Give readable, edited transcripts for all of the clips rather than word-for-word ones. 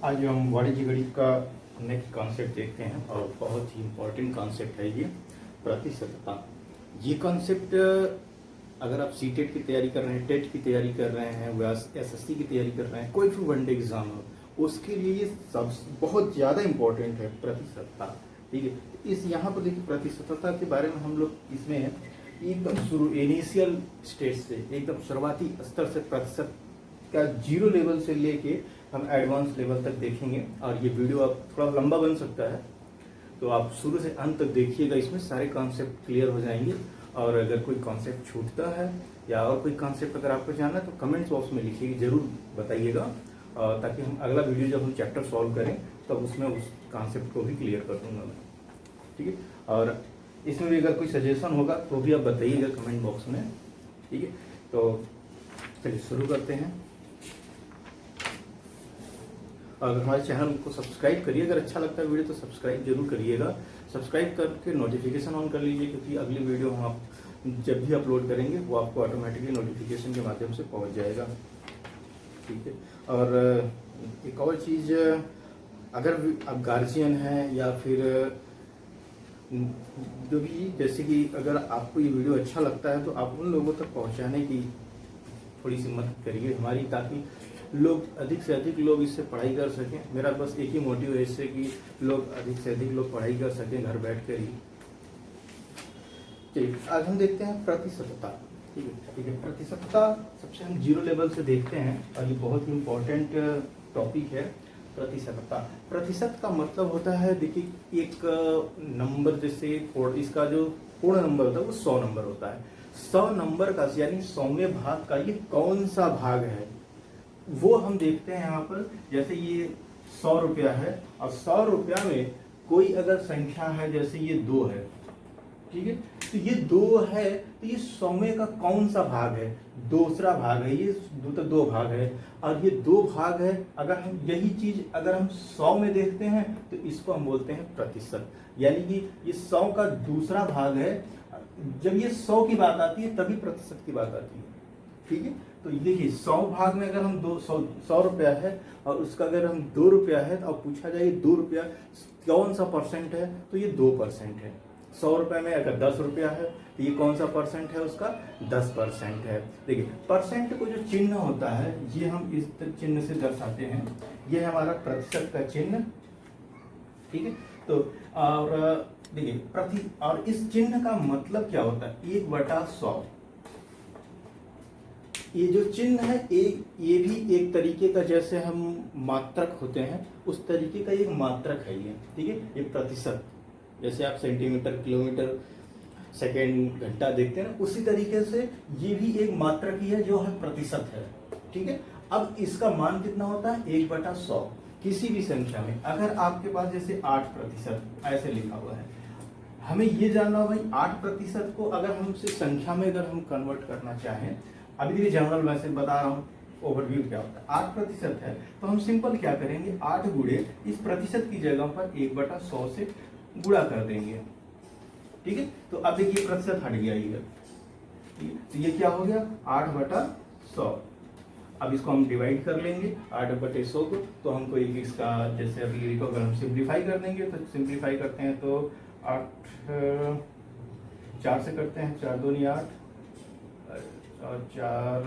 आज हम वाणिज्य गणित का नेक्स्ट कॉन्सेप्ट देखते हैं और बहुत ही इम्पोर्टेंट कॉन्सेप्ट है ये प्रतिशतता। ये कॉन्सेप्ट अगर आप सीटेट की तैयारी कर रहे हैं, टेट की तैयारी कर रहे हैं, एसएससी की तैयारी कर रहे हैं, कोई भी वनडे एग्जाम हो उसके लिए ये सब बहुत ज़्यादा इम्पोर्टेंट है प्रतिशतता। ठीक है, इस यहाँ पर देखिए प्रतिशतता के बारे में हम लोग इसमें एकदम शुरू इनिशियल स्टेज से एकदम शुरुआती स्तर से प्रतिशत का जीरो लेवल से लेके हम एडवांस लेवल तक देखेंगे। और ये वीडियो आप थोड़ा लंबा बन सकता है तो आप शुरू से अंत तक देखिएगा, इसमें सारे कॉन्सेप्ट क्लियर हो जाएंगे। और अगर कोई कॉन्सेप्ट छूटता है या और कोई कॉन्सेप्ट अगर आपको जानना है तो कमेंट्स बॉक्स में लिखिए, जरूर बताइएगा, ताकि हम अगला वीडियो जब हम चैप्टर सॉल्व करें तब उसमें उस कॉन्सेप्ट को भी क्लियर कर दूंगा मैं। ठीक है, और इसमें भी अगर कोई सजेशन होगा तो भी आप बताइएगा कमेंट बॉक्स में। ठीक है, तो चलिए शुरू करते हैं। अगर हमारे चैनल को सब्सक्राइब करिए, अगर अच्छा लगता है वीडियो तो सब्सक्राइब जरूर करिएगा। सब्सक्राइब करके नोटिफिकेशन ऑन कर लीजिए, क्योंकि अगली वीडियो हम आप जब भी अपलोड करेंगे वो आपको ऑटोमेटिकली नोटिफिकेशन के माध्यम से पहुंच जाएगा। ठीक है, और एक और चीज़, अगर आप गार्जियन हैं या फिर जो भी, जैसे कि अगर आपको ये वीडियो अच्छा लगता है तो आप उन लोगों तक पहुंचाने की थोड़ी सी मदद करिए हमारी, ताकि लोग अधिक से अधिक लोग इससे पढ़ाई कर सकें। मेरा बस एक ही मोटिव है इससे कि लोग अधिक से अधिक लोग पढ़ाई कर सकें घर बैठ कर ही। चलिए आज हम देखते हैं प्रतिशतता। ठीक है, प्रतिशतता सबसे हम जीरो लेवल से देखते हैं और ये बहुत ही इम्पोर्टेंट टॉपिक है। प्रतिशतता, प्रतिशत का मतलब होता है, देखिए एक नंबर, जैसे इसका जो पूर्ण नंबर होता है वो 100 नंबर होता है। 100 नंबर का यानी 100वें भाग का ये कौन सा भाग है वो हम देखते हैं यहाँ पर। जैसे ये 100 रुपया है और 100 रुपया में कोई अगर संख्या है, जैसे ये 2 है, ठीक है, तो ये 2 है तो ये 100वें का कौन सा भाग है? दूसरा भाग है, ये 2 भाग है और ये 2 भाग है। अगर हम यही चीज अगर हम 100 में देखते हैं तो इसको हम बोलते हैं प्रतिशत, यानी कि ये 100 का दूसरा भाग है। जब ये 100 की बात आती है तभी प्रतिशत की बात आती है। ठीक है, तो ये देखिए 100 भाग में अगर हम 100 रुपया है और उसका अगर हम 2 रुपया है तो अब पूछा जाए 2 रुपया कौन सा परसेंट है, तो ये 2% है। 100 रुपये में अगर 10 रुपया है तो ये कौन सा परसेंट है, उसका 10% है। देखिए परसेंट को जो चिन्ह होता है ये हम इस चिन्ह से दर्शाते हैं, ये हमारा प्रतिशत का चिन्ह। ठीक है, तो और देखिए और इस चिन्ह का मतलब क्या होता है, 1/100। ये जो चिन्ह है ये भी एक तरीके का, जैसे हम मात्रक होते हैं उस तरीके का एक मात्रक है ये। ठीक है, ये प्रतिशत, जैसे आप सेंटीमीटर, किलोमीटर, सेकेंड, घंटा देखते हैं ना, उसी तरीके से ये भी एक मात्रक ही है जो है प्रतिशत है। ठीक है, अब इसका मान कितना होता है, 1/100। किसी भी संख्या में अगर आपके पास जैसे 8% ऐसे लिखा हुआ है, हमें ये जानना हो भाई 8% को अगर हम उसे संख्या में अगर हम कन्वर्ट करना चाहें, अभी देखिए जनरल मैसेज बता रहा हूँ, ओवरव्यू क्या होता है। 8% है तो हम सिंपल क्या करेंगे, 8 गुणे इस प्रतिशत की जगह पर 1/100 से गुणा कर देंगे। ठीक है, तो अब देखिए प्रतिशत हट गया ये, तो ये क्या हो गया 8/100। अब इसको हम डिवाइड कर लेंगे 8/100 को, तो हमको इसका जैसे अभी अगर हम सिंप्लीफाई कर देंगे तो सिंप्लीफाई करते हैं तो 8 4 से करते हैं, 4 दूनी 8 और 4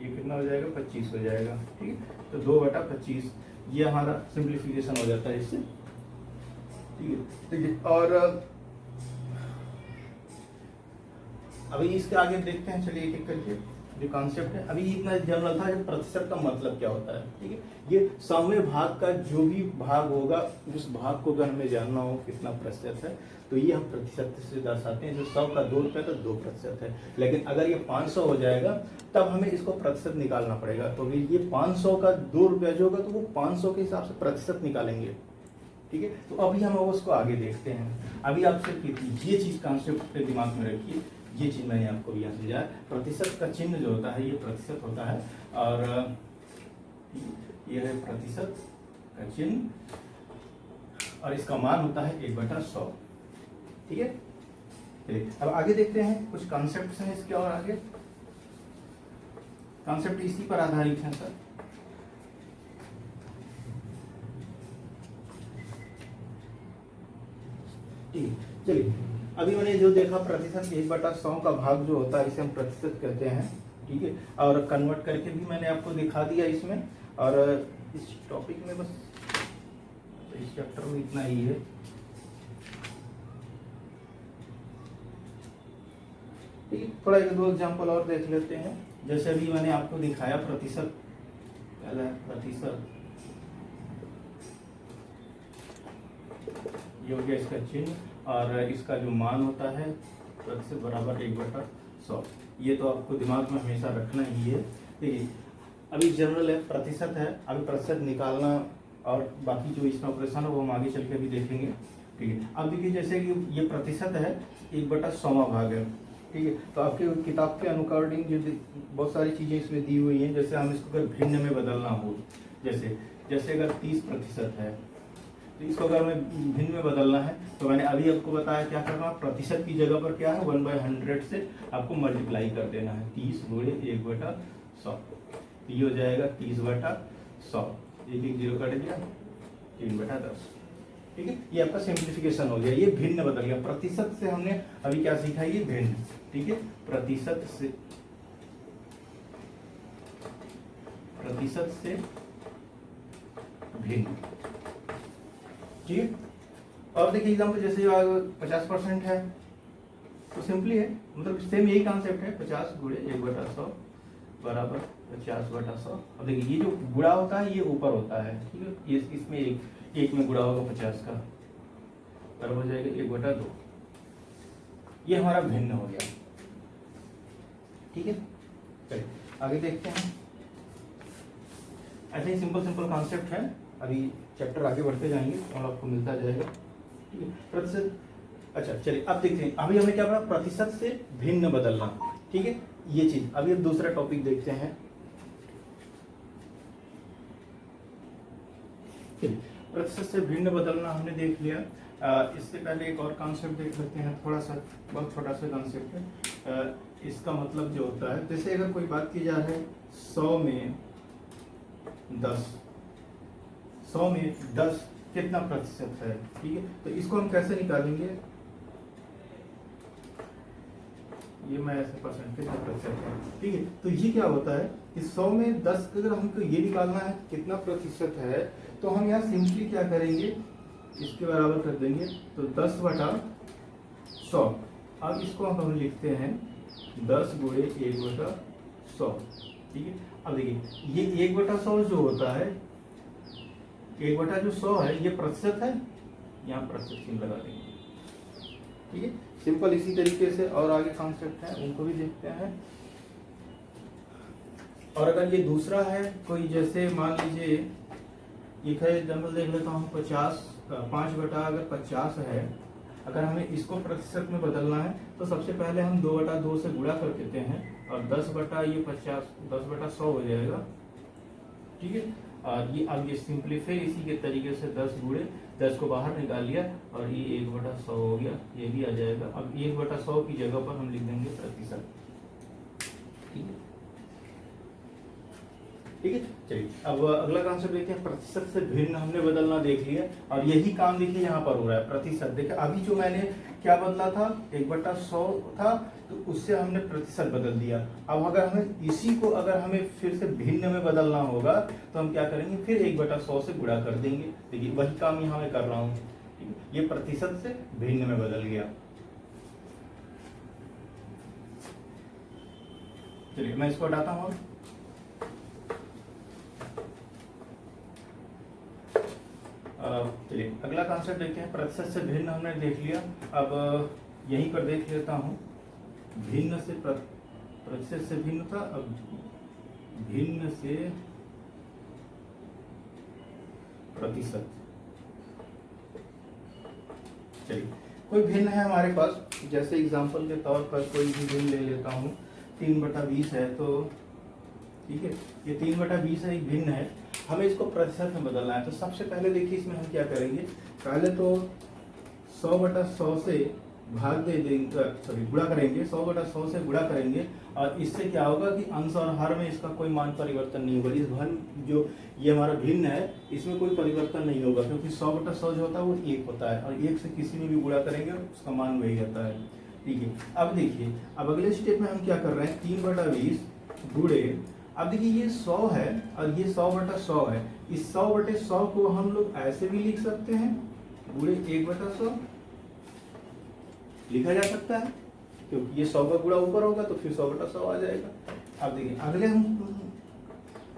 ये कितना हो जाएगा, 25 हो जाएगा। ठीक है, तो 2/25 ये हमारा सिंप्लीफिकेशन हो जाता है इससे। ठीक है, और अभी इसके आगे देखते हैं, चलिए एक एक करके जो कॉन्सेप्ट है। अभी इतना जनरल था प्रतिशत का मतलब क्या होता है। ठीक है, ये 100वें भाग का जो भी भाग होगा उस भाग को अगर हमें जानना हो कितना प्रतिशत है तो ये हम प्रतिशत से दर्शाते हैं। जो 100 का 2 रुपये का 2% है, लेकिन अगर ये 500 हो जाएगा तब हमें इसको प्रतिशत निकालना पड़ेगा। तो ये 500 का 2 रुपया जो होगा तो वो 500 के हिसाब से प्रतिशत निकालेंगे। ठीक है, तो अभी हम उसको आगे देखते हैं। अभी आप सिर्फ ये चीज कॉन्सेप्ट पे दिमाग में रखिए, ये चीज मैंने आपको यहाँ समझाया। प्रतिशत का चिन्ह जो होता है ये प्रतिशत होता है और ये है प्रतिशत का चिन्ह और इसका मान होता है 1/100। ठीक है, चलिए अब आगे देखते हैं, कुछ कॉन्सेप्ट्स हैं इसके और आगे। कॉन्सेप्ट इसी पर आधारित है सर। ठीक है, चलिए अभी मैंने जो देखा प्रतिशत 1/100 का भाग जो होता है इसे हम प्रतिशत कहते हैं। ठीक है, और कन्वर्ट करके भी मैंने आपको दिखा दिया इसमें। और इस टॉपिक में बस इस चैप्टर में इतना ही है। ठीक है, थोड़ा एक दो एग्जाम्पल और देख लेते हैं। जैसे अभी मैंने आपको दिखाया प्रतिशत, पहला है प्रतिशत, ये हो गया इसका चिन्ह और इसका जो मान होता है प्रतिशत बराबर 1/100। ये तो आपको दिमाग में हमेशा रखना ही है। ठीक है, अभी जनरल है प्रतिशत है, अभी प्रतिशत निकालना और बाकी जो इसका ऑपरेशन है वो हम आगे चल के भी देखेंगे। ठीक है, अब देखिए जैसे कि ये प्रतिशत है 1/100वां भाग है। ठीक है, तो आपके किताब के अकॉर्डिंग जो बहुत सारी चीज़ें इसमें दी हुई हैं, जैसे हम इसको अगर भिन्न में बदलना हो, जैसे अगर 30% है तो इसको अगर हमें भिन्न में बदलना है तो मैंने अभी आपको बताया क्या करना, प्रतिशत की जगह पर क्या है 1/100 से आपको मल्टीप्लाई कर देना है। 30 गुणे 1/100, ये हो जाएगा 30/100, एक एक जीरो कट गया 3/10। ठीक है, ये आपका सिंप्लीफिकेशन हो गया, ये भिन्न बदल गया। प्रतिशत से हमने अभी क्या सीखा, ये भिन्न। ठीक है, प्रतिशत से भिन्न। ठीक है, और देखिए एग्जाम्पल जैसे 50% है तो सिंपली है, मतलब सेम यही कॉन्सेप्ट है, 50 गुणे 1/100 बराबर 50/100। अब देखिए ये जो गुणा होता है ये ऊपर होता है। ठीक है, ये इसमें एक में गुणा होगा 50 का, बराबर हो जाएगा 1/2। ये हमारा भिन्न हो गया। ठीक है, चलिए आगे देखते हैं। ऐसे ही सिंपल कॉन्सेप्ट है, अभी चैप्टर आगे बढ़ते जाएंगे और आपको मिलता जाएगा। ठीक है, प्रतिशत, अच्छा चलिए अब देखते हैं। अभी हमें क्या पढ़ा, प्रतिशत से भिन्न बदलना। ठीक है, ये चीज। अभी अब दूसरा टॉपिक देखते हैं। प्रतिशत से भिन्न बदलना हमने देख लिया। इससे पहले एक और कॉन्सेप्ट देख लेते हैं, थोड़ा सा बहुत छोटा सा कॉन्सेप्ट है। इसका मतलब जो होता है, जैसे अगर कोई बात की जा रही है 100 में 10 कितना प्रतिशत है। ठीक है, तो इसको हम कैसे निकालेंगे, ये मैं ऐसे परसेंट कितना प्रतिशत है। ठीक है, तो ये क्या होता है कि 100 में 10 अगर हमको ये निकालना है कितना प्रतिशत है, तो हम यहाँ सिंपली क्या करेंगे, इसके बराबर कर देंगे, तो 10/100। अब इसको हम लिखते हैं 10 गुणे 1/100। ठीक है, अब देखिए ये 1/100 जो होता है, 1/100 है, ये प्रतिशत है, यहाँ प्रतिशत चिन्ह लगा देंगे। ठीक है, सिंपल इसी तरीके से और आगे कॉन्सेप्ट है उनको भी देखते हैं। और अगर ये दूसरा है कोई, जैसे मान लीजिए ये एग्जाम्पल देख लेता हूँ, 5/50 है, अगर हमें इसको प्रतिशत में बदलना है तो सबसे पहले हम 2/2 से गुणा कर देते हैं और 10/100 हो जाएगा। ठीक है, और ये अब ये सिंप्लीफाई इसी के तरीके से 10 गुणे 10 को बाहर निकाल लिया और ये 1/100 हो गया, ये भी आ जाएगा। अब 1/100 की जगह पर हम लिख देंगे प्रतिशत। ठीक है, ठीक है, चलिए अब अगला कॉन्सेप्ट देखते हैं। प्रतिशत से भिन्न हमने बदलना देख लिया और यही काम देखिए यहाँ पर हो रहा है। प्रतिशत देखिए, अभी जो मैंने क्या बदला था, 1/100 था, तो उससे हमने प्रतिशत बदल दिया। अब अगर हमें इसी को अगर हमें फिर से भिन्न में बदलना होगा तो हम क्या करेंगे, फिर 1/100 से गुणा कर देंगे। देखिए वही काम यहाँ मैं कर रहा हूँ। ये प्रतिशत से भिन्न में बदल गया। चलिए मैं इसको हटाता हूँ। चलिए अगला कॉन्सेप्ट देखते हैं। प्रतिशत से भिन्न हमने देख लिया, अब यहीं पर देख लेता हूँ। भिन्न से प्रतिशत से भिन्न था, अब भिन्न से प्रतिशत। चलिए कोई भिन्न है हमारे पास, जैसे एग्जांपल के तौर पर कोई भी भिन्न ले लेता हूँ। 3/20 है, तो ठीक है, ये 3/20 है, एक भिन्न है, हमें इसको प्रतिशत में बदलना है। तो सबसे पहले देखिए इसमें हम क्या करेंगे, पहले तो 100/100 से भाग दे देंगे, सॉरी गुणा करेंगे, 100/100 से गुणा करेंगे, और इससे क्या होगा कि अंश और हर में इसका कोई मान परिवर्तन नहीं होगा। इस घन जो ये हमारा भिन्न है इसमें कोई परिवर्तन नहीं होगा, क्योंकि 100/100 जो होता है वो 1 होता है, और 1 से किसी में भी गुणा करेंगे उसका मान वही रहता है। ठीक है, अब देखिए, अब अगले स्टेप में हम क्या कर रहे हैं, 3/20 गुणे, अब देखिए ये 100 है और ये 100/100 है। इस 100/100 को हम लोग ऐसे भी लिख सकते हैं, गुणे 1/100 लिखा जा सकता है, क्योंकि ये 100 का गुणा ऊपर होगा तो फिर 100/100 आ जाएगा। अब देखिए अगले हम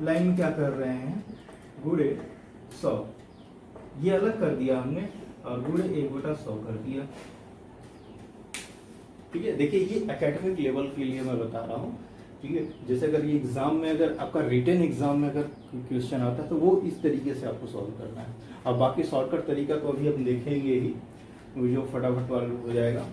लाइन में क्या कर रहे हैं, गुणे 100, ये अलग कर दिया हमने और गुणे 1/100 कर दिया। ठीक है, देखिए ये एकेडमिक लेवल के लिए मैं बता रहा हूँ। ठीक है, जैसे अगर ये एग्जाम में, अगर आपका रिटन एग्जाम में अगर क्वेश्चन आता है तो वो इस तरीके से आपको सॉल्व करना है। और बाकी शॉर्टकट तरीका तो अभी हम देखेंगे ही, वो जो फटाफट वाला हो जाएगा,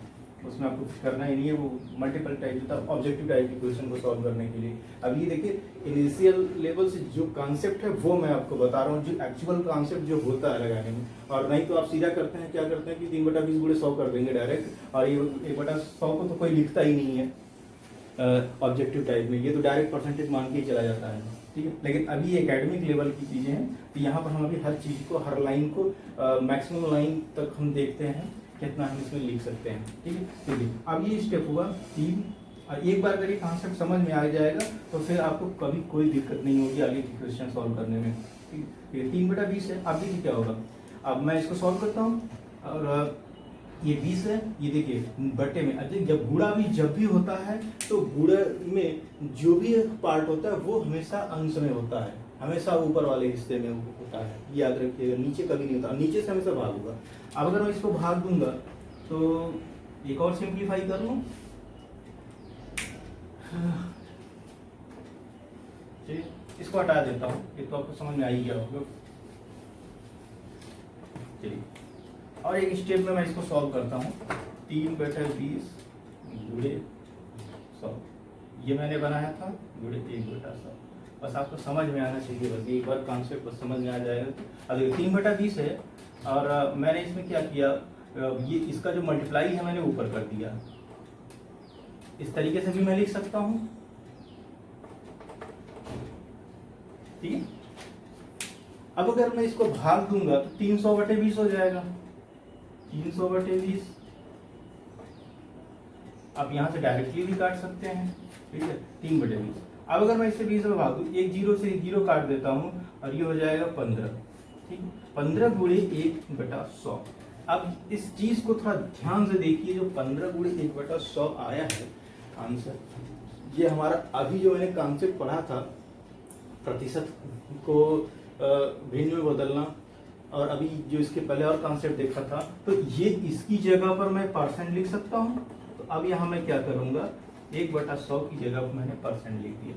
उसमें आपको कुछ करना ही नहीं है, वो मल्टीपल टाइप का ऑब्जेक्टिव टाइप के क्वेश्चन को सॉल्व करने के लिए। अब ये देखिए इनिशियल लेवल से जो कॉन्सेप्ट है वो मैं आपको बता रहा हूँ, जो एक्चुअल कॉन्सेप्ट जो होता है लगाने में। और नहीं तो आप सीधा करते हैं, क्या करते हैं कि 3/20 गुणे 100 कर देंगे डायरेक्ट, और ये 1/100 को तो कोई लिखता ही नहीं है ऑब्जेक्टिव टाइप में, ये तो डायरेक्ट परसेंटेज मान के ही चला जाता है। ठीक है, लेकिन अभी ये एकेडमिक लेवल की चीज़ें हैं, तो यहाँ पर हम अभी हर चीज़ को, हर लाइन को मैक्सिमम लाइन तक हम देखते हैं कितना हम इसमें लिख सकते हैं। ठीक है, चलिए अब ये स्टेप हुआ 3, और एक बार अगर ये कॉन्सेप्ट समझ में आ जाएगा तो फिर आपको कभी कोई दिक्कत नहीं होगी आगे की क्वेश्चन सॉल्व करने में। ठीक है, 3/20 है। अब देखिए क्या होगा, अब मैं इसको सॉल्व करता हूँ, और ये 20 है, ये देखिए बटे में, अच्छा जब गुणा भी जब भी होता है तो गुणा में जो भी पार्ट होता है वो हमेशा अंश में होता है, हमेशा ऊपर वाले हिस्से में होता है, याद रखिएगा, नीचे कभी नहीं होता, नीचे से हमेशा भाग होगा। अब अगर मैं इसको भाग दूंगा तो एक और सिंप्लीफाई कर लूं, चलिए इसको हटा देता हूँ, ये तो आपको समझ में आ ही गया होगा। चलिए और एक स्टेप में मैं इसको सॉल्व करता हूँ, 3/20 गुणे 100, ये मैंने बनाया था गुणे 1/100। बस आपको समझ में आना चाहिए, बस एक बार कॉन्सेप्ट बस समझ में आ जाएगा। अब देखिए 3/20 है, और मैंने इसमें क्या किया, ये इसका जो मल्टीप्लाई है मैंने ऊपर कर दिया, इस तरीके से भी मैं लिख सकता हूँ। ठीक है, अब अगर मैं इसको भाग दूंगा तो 300/20 हो जाएगा, 300/20। आप यहाँ से डायरेक्टली भी काट सकते हैं। ठीक है, 3/20। अब अगर मैं इससे 20 में भाग दूं, एक 0 से 0 काट देता हूँ और ये हो जाएगा 15। ठीक, 15 गुणे 1/100। अब इस चीज को थोड़ा ध्यान से देखिए, जो 15 गुणे 1/100 आया है आंसर, ये हमारा अभी जो मैंने कॉन्सेप्ट पढ़ा था प्रतिशत को भिन्न में बदलना, और अभी जो इसके पहले और कॉन्सेप्ट देखा था, तो ये इसकी जगह पर मैं परसेंट लिख सकता हूँ। तो अब यहाँ मैं क्या करूँगा, 1/100 की जगह पर मैंने परसेंट लिख दिया,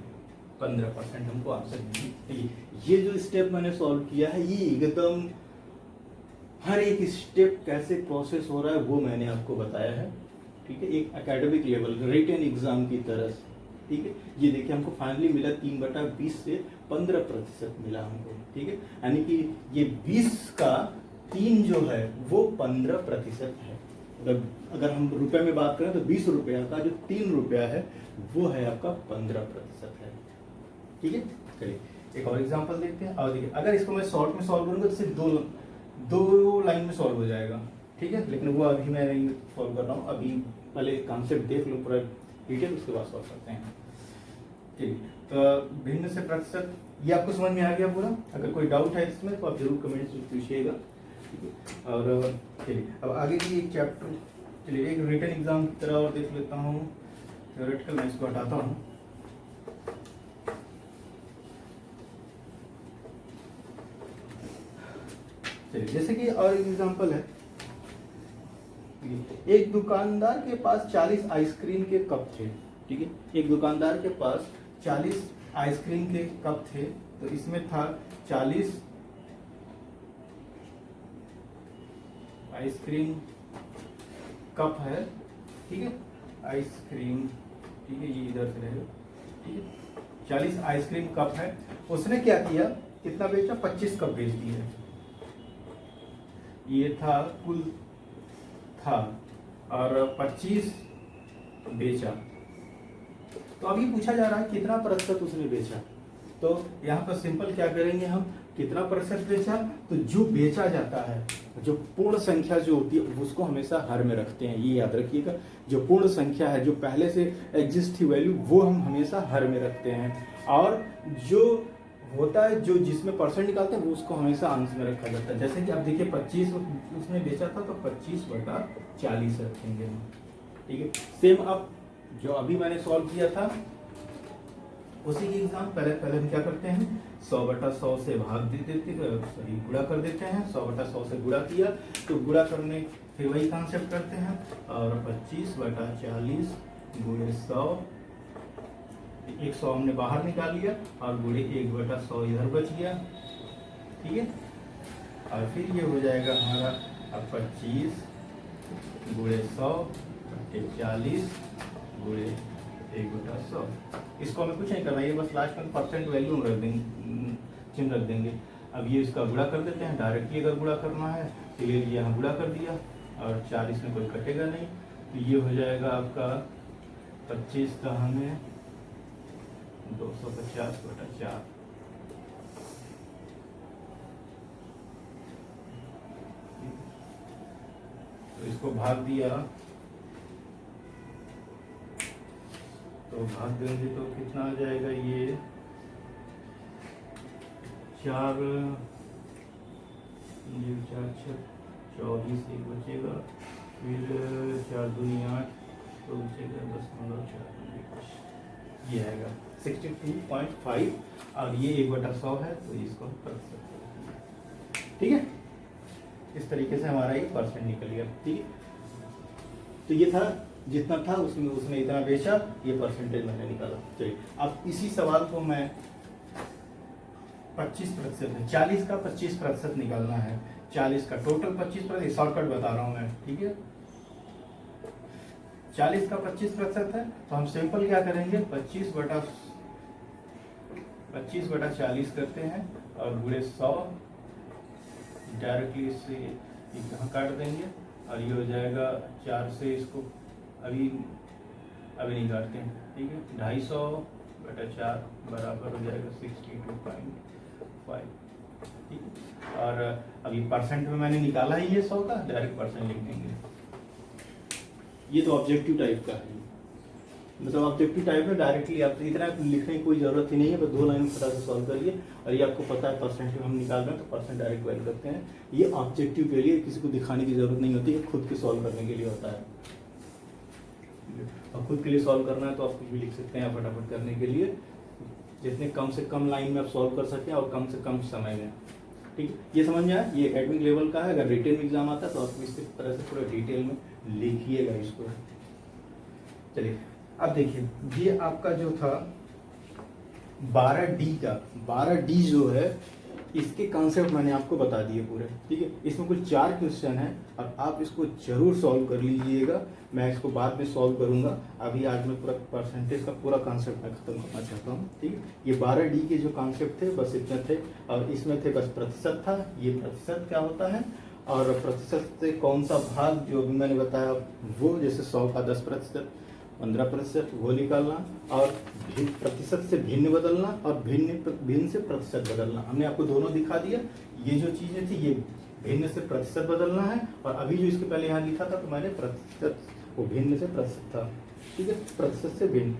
15% हमको आंसर मिली। ये जो स्टेप मैंने सॉल्व किया है, ये एकदम हर एक स्टेप कैसे प्रोसेस हो रहा है वो मैंने आपको बताया है। ठीक है, एक एकेडमिक लेवल रिटन एग्जाम की तरह से। ठीक है, ये देखिए हमको फाइनली मिला 3/20 से 15% मिला हमको। ठीक है, यानी कि ये 20 का 3 जो है वो 15% है। अगर हम रुपए में बात करें तो 20 रुपया का जो 3 रुपया है वो है आपका 15% है। ठीक है, चलिए एक और एग्जांपल देखते हैं। और देखिए अगर इसको मैं शॉर्ट में सॉल्व करूंगा तो सिर्फ दो लाइन में सॉल्व हो जाएगा। ठीक है, लेकिन वो अभी मैं नहीं सॉल्व कर रहा हूँ, अभी पहले कॉन्सेप्ट देख लूँ पूरा डिटेल, उसके बाद सॉल्व करते हैं। ठीक, तो भिन्न से प्रतिशत ये आपको समझ में आ गया पूरा। अगर कोई डाउट है इसमें तो आप जरूर कमेंट्स में पूछिएगा। ठीक है, और चलिए अब आगे की एक चैप्टर, चलिए एक रिटन एग्जाम की तरह और देख लेता हूँ। थ्योरेटिकल मैं इसको हटाता हूँ। चलिए जैसे कि और एक एग्जांपल है, एक दुकानदार के पास 40 आइसक्रीम के कप थे। ठीक है, एक दुकानदार के पास 40 आइसक्रीम के कप थे, तो इसमें था 40 आइसक्रीम कप है। ठीक है, आइसक्रीम, ठीक है, ये इधर से रहेगा। ठीक है, 40 आइसक्रीम कप है। उसने क्या किया, कितना बेचा, 25 कप बेच दिए। ये था कुल था और 25 बेचा। तो अब ये पूछा जा रहा है कितना प्रतिशत उसने बेचा। तो यहाँ पर सिंपल क्या करेंगे हम, कितना प्रतिशत बेचा, तो जो बेचा जाता है, जो पूर्ण संख्या जो होती है उसको हमेशा हर में रखते हैं, ये याद रखिएगा। जो पूर्ण संख्या है, जो पहले से एग्जिस्ट थी वैल्यू, वो हम हमेशा हर में रखते हैं। और जो होता है, जो जिसमें परसेंट निकालते हैं, वो उसको हमेशा अंश में रखा जाता है। जैसे कि अब देखिए 25 उसने बेचा था, तो 25/40 रखेंगे हम, ठीक है। सेम अब जो अभी मैंने सॉल्व किया था उसी की एग्जाम, पहले हम क्या करते हैं, 100/100 से भाग दे देते, सॉरी गुणा कर देते हैं। 100/100 से गुणा किया तो गुणा करने फिर वही कॉन्सेप्ट करते हैं, और 25/40 गुणे 100, 100 हमने बाहर निकाल लिया, और गुणे 1/100 इधर बच गया, ठीक है। और फिर ये हो जाएगा हमारा अब 25 गुणे 100 बटे 40 गुणे 1/100। इसको हमें कुछ नहीं करना, ये बस लास्ट में परसेंट वैल्यू रख देंगे, चिन्ह रख देंगे। अब ये इसका गुणा कर देते हैं, डायरेक्टली अगर गुणा करना है तो ये यहाँ गुणा कर दिया, और 40 में कोई कटेगा नहीं, तो ये हो जाएगा आपका 25 का हमें 250/4। तो इसको भाग दिया, तो भाग देंगे तो कितना आ जाएगा, ये 4 24, एक बचेगा, फिर 4 दूनी 8, तो बचेगा 10/4, ये आएगा 62.5। और ये 1/100 है, तो इसको प्रतिशत, ठीक है। इस तरीके से हमारा ये परसेंट निकल गया, ठीक है। तो ये था, जितना था उसमें उसने इतना बेचा, ये परसेंटेज मैंने निकाला। चलिए अब इसी सवाल को मैं 25% है, 40 का 25% निकालना है। 40 का टोटल 25%, शॉर्टकट बता रहा हूं मैं, ठीक है। 40 का 25% है, तो हम सिंपल क्या करेंगे, 25/40 करते हैं, और गुणे 100 डायरेक्टली इससे यहाँ काट देंगे, और ये हो जाएगा 4 से, इसको अभी नहीं काटते हैं, ठीक है। 250/4 बराबर हो जाएगा 62.5, ठीक है। और अभी परसेंट में मैंने निकाला ही ये 100 का, डायरेक्ट परसेंट लिख देंगे। ये तो ऑब्जेक्टिव टाइप का है, मतलब ऑब्जेक्टिव टाइप में डायरेक्टली आप इतना लिखने की कोई जरूरत ही नहीं है, बस 2 लाइन फटाक से सॉल्व करिए। और ये आपको पता है परसेंट हम निकाल रहे हैं, तो परसेंट डायरेक्ट वैल्यू करते हैं। ये ऑब्जेक्टिव के लिए किसी को दिखाने की जरूरत नहीं होती है, खुद के सॉल्व करने के लिए होता है। और खुद के लिए सॉल्व करना है तो आप कुछ भी लिख सकते हैं फटाफट करने के लिए, जितने कम से कम लाइन में आप सॉल्व कर सकें और कम से कम समय में, ठीक है। ये समझ में आया, ये एकेडमिक लेवल का है। अगर रिटेन एग्जाम आता है तो आप इस तरह से पूरा डिटेल में लिखिएगा इसको। चलिए अब देखिए, ये आपका जो था 12D का, 12D जो है इसके कॉन्सेप्ट मैंने आपको बता दिए पूरे, ठीक है। इसमें कुछ 4 क्वेश्चन है, और आप इसको जरूर सॉल्व कर लीजिएगा। मैं इसको बाद में सॉल्व करूंगा, अभी आज मैं पूरा परसेंटेज का पूरा कॉन्सेप्ट मैं खत्म करना चाहता हूँ, ठीक है। ये 12D के जो कॉन्सेप्ट थे बस इतने थे, और इसमें थे बस प्रतिशत था, ये प्रतिशत क्या होता है, और प्रतिशत से कौन सा भाग जो भी मैंने बताया वो, जैसे 100 का 10%, 15% वो निकालना, और प्रतिशत से भिन्न बदलना, और भिन्न से प्रतिशत बदलना। हमने आपको दोनों दिखा दिया। ये जो चीजें थी, ये भिन्न से प्रतिशत बदलना है, और अभी जो इसके पहले यहाँ लिखा था तो मैंने प्रतिशत, वो भिन्न से प्रतिशत था, ठीक है, प्रतिशत से भिन्न।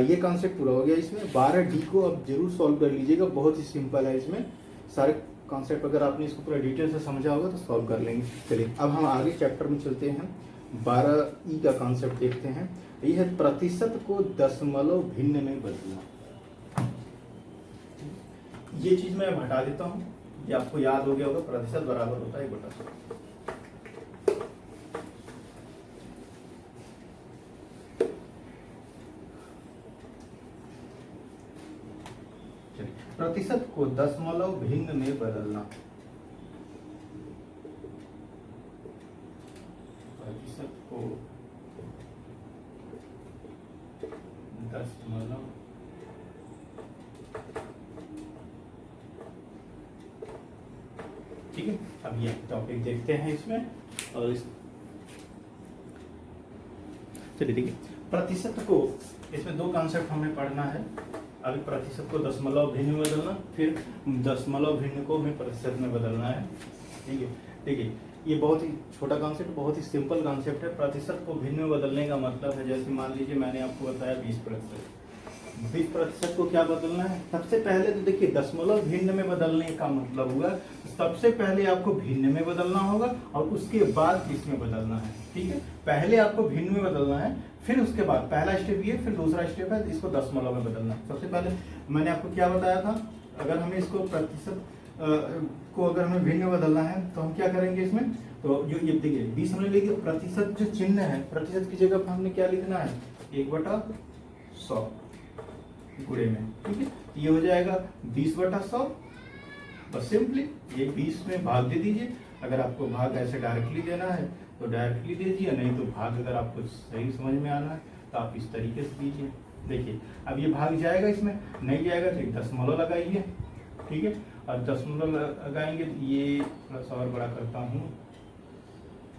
ये कॉन्सेप्ट पूरा हो गया। इसमें 12D को अब जरूर सॉल्व कर लीजिएगा, बहुत ही सिंपल है। इसमें सारे कॉन्सेप्ट अगर आपने इसको पूरा डिटेल से समझा होगा तो सॉल्व कर लेंगे। चलिए अब हम आगे चैप्टर में चलते हैं, 12E का कॉन्सेप्ट देखते हैं। यह है प्रतिशत को दशमलव भिन्न में बदलना। ये चीज मैं अब हटा देता हूं, ये आपको याद हो गया होगा, प्रतिशत बराबर होता है 1/100। प्रतिशत को दशमलव भिन्न में बदलना, प्रतिशत को दशमलव ठीक है। अब ये टॉपिक देखते हैं इसमें, और चलिए देखिए, प्रतिशत को इसमें दो कॉन्सेप्ट हमें पढ़ना है। अभी प्रतिशत को दशमलव भिन्न में बदलना, फिर दशमलव भिन्न को हमें प्रतिशत में बदलना है। ठीक है, देखिए ये बहुत ही छोटा कॉन्सेप्ट, बहुत ही सिंपल कॉन्सेप्ट है। प्रतिशत को भिन्न में बदलने का मतलब है, जैसे मान लीजिए मैंने आपको बताया 20%, 20% को क्या बदलना है। सबसे पहले तो देखिए दशमलव भिन्न में बदलने का मतलब हुआ सबसे पहले आपको भिन्न में बदलना होगा और उसके बाद इसमें बदलना है। ठीक है, पहले आपको भिन्न में बदलना है, फिर उसके बाद पहला स्टेप ये, फिर दूसरा स्टेप है इसको दशमलव में बदलना है। सबसे पहले मैंने आपको क्या बताया था, अगर हमें इसको प्रतिशत को अगर हमें भिन्न में बदलना है तो हम क्या करेंगे इसमें, तो जो ये देखिए 20 हमने लिखा, प्रतिशत जो चिन्ह है, प्रतिशत की जगह पर हमने क्या लिखना है, 1/100 गुणे में। ठीक है, ये हो जाएगा 20/100। बस सिंपली ये 20 में भाग दे दीजिए। अगर आपको भाग ऐसे डायरेक्टली देना है तो डायरेक्टली दीजिए, नहीं तो भाग अगर आपको सही समझ में आना है तो आप इस तरीके से दीजिए। देखिए अब ये भाग जाएगा, इसमें नहीं जाएगा तो एक दशमलव लगाइए। ठीक है, और दशमलव लगाएंगे तो ये थोड़ा सा और बड़ा करता हूँ,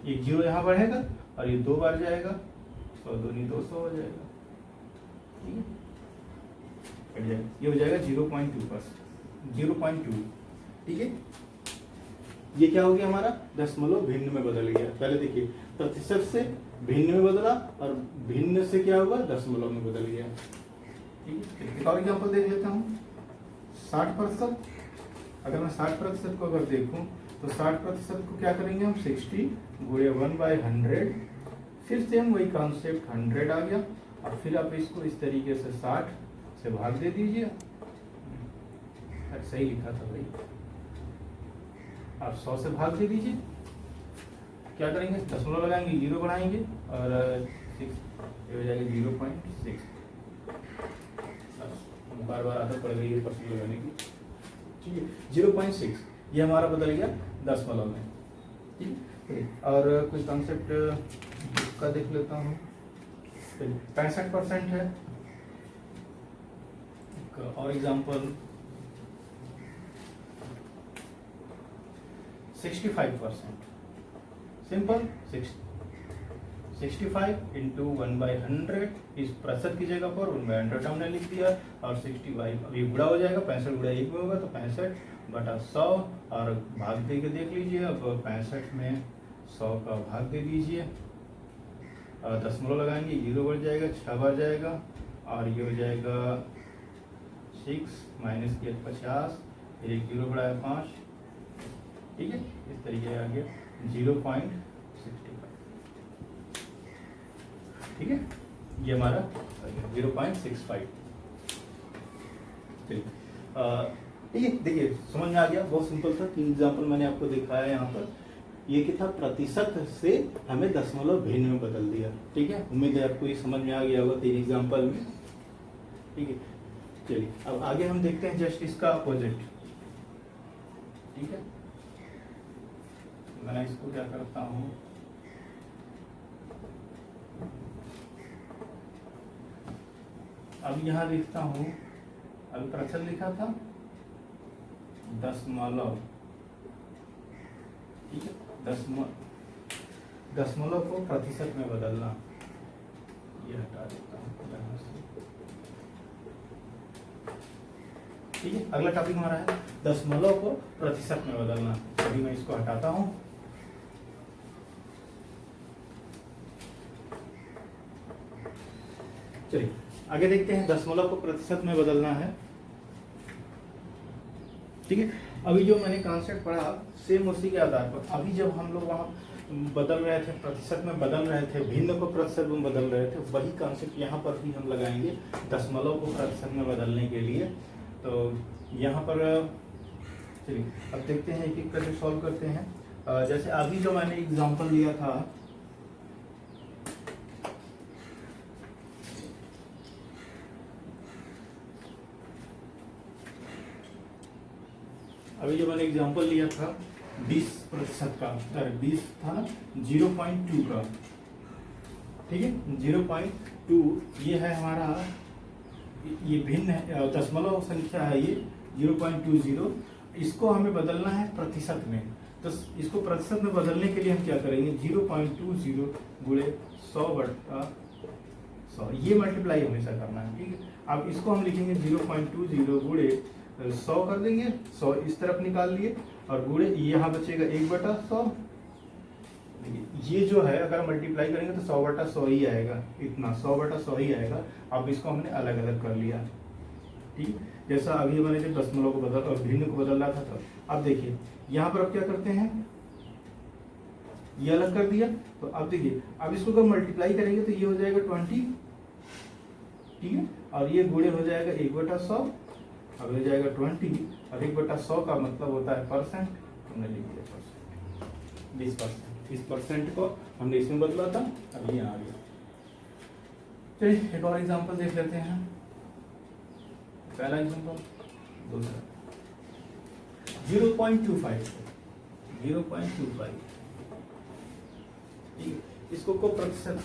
एक 0 यहाँ बढ़ेगा और ये 2 बार जाएगा, 100 दूनी 200 हो जाएगा। ठीक है, ये हो जाएगा 0.2%, 0.2। ठीक है, ये क्या हो गया हमारा, दशमलव भिन्न में बदल गया। पहले देखिए प्रतिशत से भिन्न में बदला और भिन्न से क्या हुआ, दशमलव में बदल गया। ठीक है, एक और एग्जांपल देख लेता हूँ, 60%। अगर मैं 60% को अगर देखूं तो 60% को क्या करेंगे हम, 60 गुणे 1/100। फिर से हम वही कॉन्सेप्ट 100 आ गया और फिर आप इसको इस तरीके से 60 से भाग दे दीजिए। सही लिखा था भाई, आप 100 से भाग दे दीजिए। क्या करेंगे, दशमलव लगाएंगे, 0 बढ़ाएंगे और 6, ये हो जाएगा 0.6। बार बार आदत पड़ गई है परसेंट लगाने की। ठीक है, 0.6 ये हमारा बदल गया दशमलव में। ठीक है, और कोई कॉन्सेप्ट का देख लेता हूँ। 65% है, और एग्जांपल 65%। सिंपल, 65 इंटू 1/100 इस प्रतिशत की जगह पर 1/100 हमने लिख दिया और 65 अभी गुणा हो जाएगा, 65 गुणा 1 में होगा तो 65/100 और भाग दे के देख लीजिए। अब 65 में 100 का भाग दे दीजिए और दशमलव लगाएंगे, 0 बढ़ जाएगा, 6 बार जाएगा और ये हो जाएगा 6 माइनस किया 50, फिर एक 0 बढ़ाया 5। ठीक है, इस तरीके आ गया 0.65। ठीक है, ये हमारा 0.65। चलिए ठीक है, देखिए समझ में आ गया, बहुत सिंपल था। 3 एग्जाम्पल मैंने आपको दिखाया यहाँ पर। ये क्या था, प्रतिशत से हमें दशमलव भिन्न में बदल दिया। ठीक है, उम्मीद है आपको ये समझ में आ गया होगा 3 एग्जाम्पल में। ठीक है, चलिए अब आगे हम देखते हैं जस्ट इसका अपोजिट। ठीक है, मैं इसको क्या करता हूँ, अब यहाँ लिखता हूँ, अभी प्रतिशत लिखा था, दशमलव। ठीक है, दशमलव को प्रतिशत में बदलना, ये हटा देता हूँ यहाँ से। ठीक है, अगला टॉपिक हमारा है दशमलव को प्रतिशत में बदलना। अभी मैं इसको हटाता हूँ। चलिए आगे देखते हैं, दशमलव को प्रतिशत में बदलना है। ठीक है, अभी जो मैंने कॉन्सेप्ट पढ़ा सेम उसी के आधार पर, अभी जब हम लोग वहाँ बदल रहे थे, प्रतिशत में बदल रहे थे, भिन्न को प्रतिशत में बदल रहे थे, वही कॉन्सेप्ट यहाँ पर भी हम लगाएंगे दशमलव को प्रतिशत में बदलने के लिए। तो यहाँ पर चलिए अब देखते हैं, एक एक करके सॉल्व करते हैं। जैसे अभी जो मैंने एग्जांपल लिया था, अभी जो मैंने एग्जांपल लिया था 20% का, अरे 20 था ना, 0.2 का। ठीक है, 0.2 ये है हमारा, ये भिन्न है, दशमलव संख्या है ये 0.20। इसको हमें बदलना है प्रतिशत में। तो इसको प्रतिशत में बदलने के लिए हम क्या करेंगे, 0.20 गुणे 100/100 100, ये मल्टीप्लाई हमेशा करना है, ठीक है। अब इसको हम लिखेंगे 0.20 गुणे 100 कर देंगे, 100 इस तरफ निकाल लिए और गुणे यहाँ बचेगा 1/100। ये जो है अगर मल्टीप्लाई करेंगे तो 100/100 ही आएगा, इतना 100/100 ही आएगा। अब इसको हमने अलग अलग कर लिया, ठीक। जैसा अभी मैंने जब दशमलव को बदल और भिन्न को बदल रहा था तो अब देखिए यहाँ पर अब क्या करते हैं, ये अलग कर दिया। तो अब देखिए अब इसको अगर मल्टीप्लाई करेंगे तो ये हो जाएगा 20, ठीक है, और ये गुणे हो जाएगा 1/100, अब हो जाएगा 20 और 1/100 का मतलब होता है परसेंट, हमने लिख दिया परसेंट, 20%। इस परसेंट को हमने इसमें बदला था, अब ये आ गया। चलिए एक और एग्जांपल देख लेते हैं। पहला एग्जांपल, दूसरा 0.25, इसको को प्रतिशत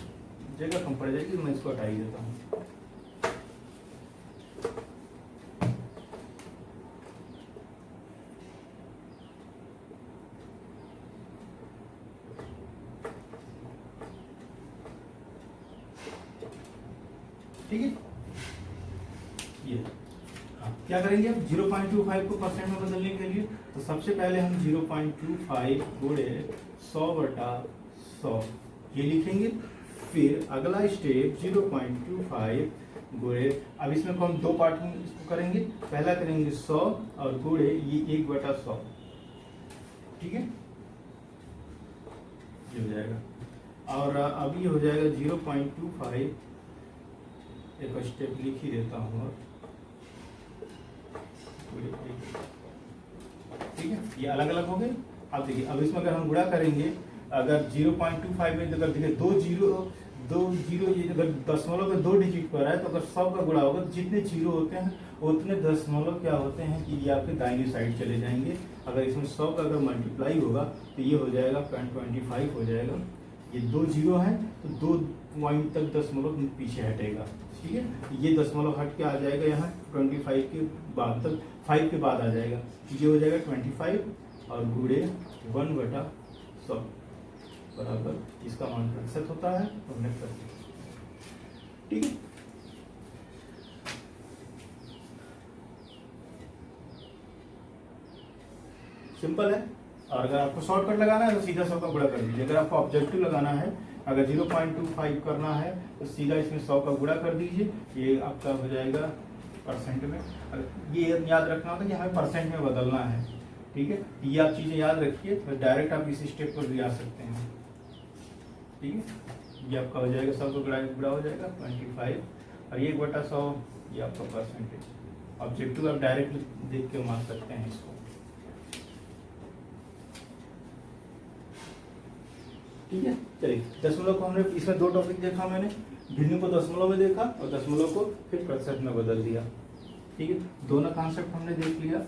जगह कम पड़ जाएगी, मैं इसको हटा ही देता हूँ। ठीक है, ये क्या करेंगे अब 0.25 को परसेंट में बदलने के लिए, तो सबसे पहले हम 0.25 गुणे 100/100 ये लिखेंगे। फिर अगला स्टेप 0.25 गुणे, अब इसमें हम दो पार्ट में इसको करेंगे, पहला करेंगे 100 और गुणे ये 1/100, ठीक है, ये हो जाएगा। और अब ये हो जाएगा 0.25, एक स्टेप लिख ही देता हूँ, ठीक है, ये अलग अलग हो गए। अब देखिए अब इसमें अगर हम गुणा करेंगे, अगर 0.25 में अगर देखिए दो जीरो ये अगर दशमलव में 2 डिजिट पर है तो अगर 100 का गुणा होगा तो जितने जीरो होते हैं उतने दशमलव क्या होते हैं कि ये आपके दाहिनी साइड चले जाएंगे। अगर इसमें 100 का अगर मल्टीप्लाई होगा तो ये हो जाएगा 0.25 हो जाएगा। ये 2 जीरो हैं तो 2 पॉइंट तक दशमलव पीछे हटेगा, ठीक है, ये दशमलव हट के आ जाएगा यहाँ 25 के बाद तक, 5 के बाद आ जाएगा, ये हो जाएगा 25 और गुणे 1/100 बराबर इसका मान प्रतिशत होता है, तो हमने कर दिया, ठीक है। सिंपल है। और अगर आपको शॉर्टकट लगाना है तो सीधा 100 का गुणा कर दीजिए। अगर आपको ऑब्जेक्टिव लगाना है, अगर 0.25 करना है तो सीधा इसमें 100 का गुणा कर दीजिए, ये आपका हो जाएगा परसेंट में। ये याद रखना होता है कि हमें परसेंट में बदलना है, ठीक है, ये आप चीज़ें याद रखिए, तो डायरेक्ट आप इस स्टेप पर भी आ सकते हैं, ठीक है। ये आपका हो जाएगा 100 का गुणा हो जाएगा 25 और 1/100 ये आपका परसेंटेज। ऑब्जेक्टिव आप डायरेक्ट देख के मार सकते हैं इसको, ठीक है। चलिए दशमलव को हमने इसमें 2 टॉपिक देखा, मैंने भिन्न को दशमलव में देखा और दशमलव को फिर प्रतिशत में बदल दिया, ठीक है, दोनों कॉन्सेप्ट हमने देख लिया।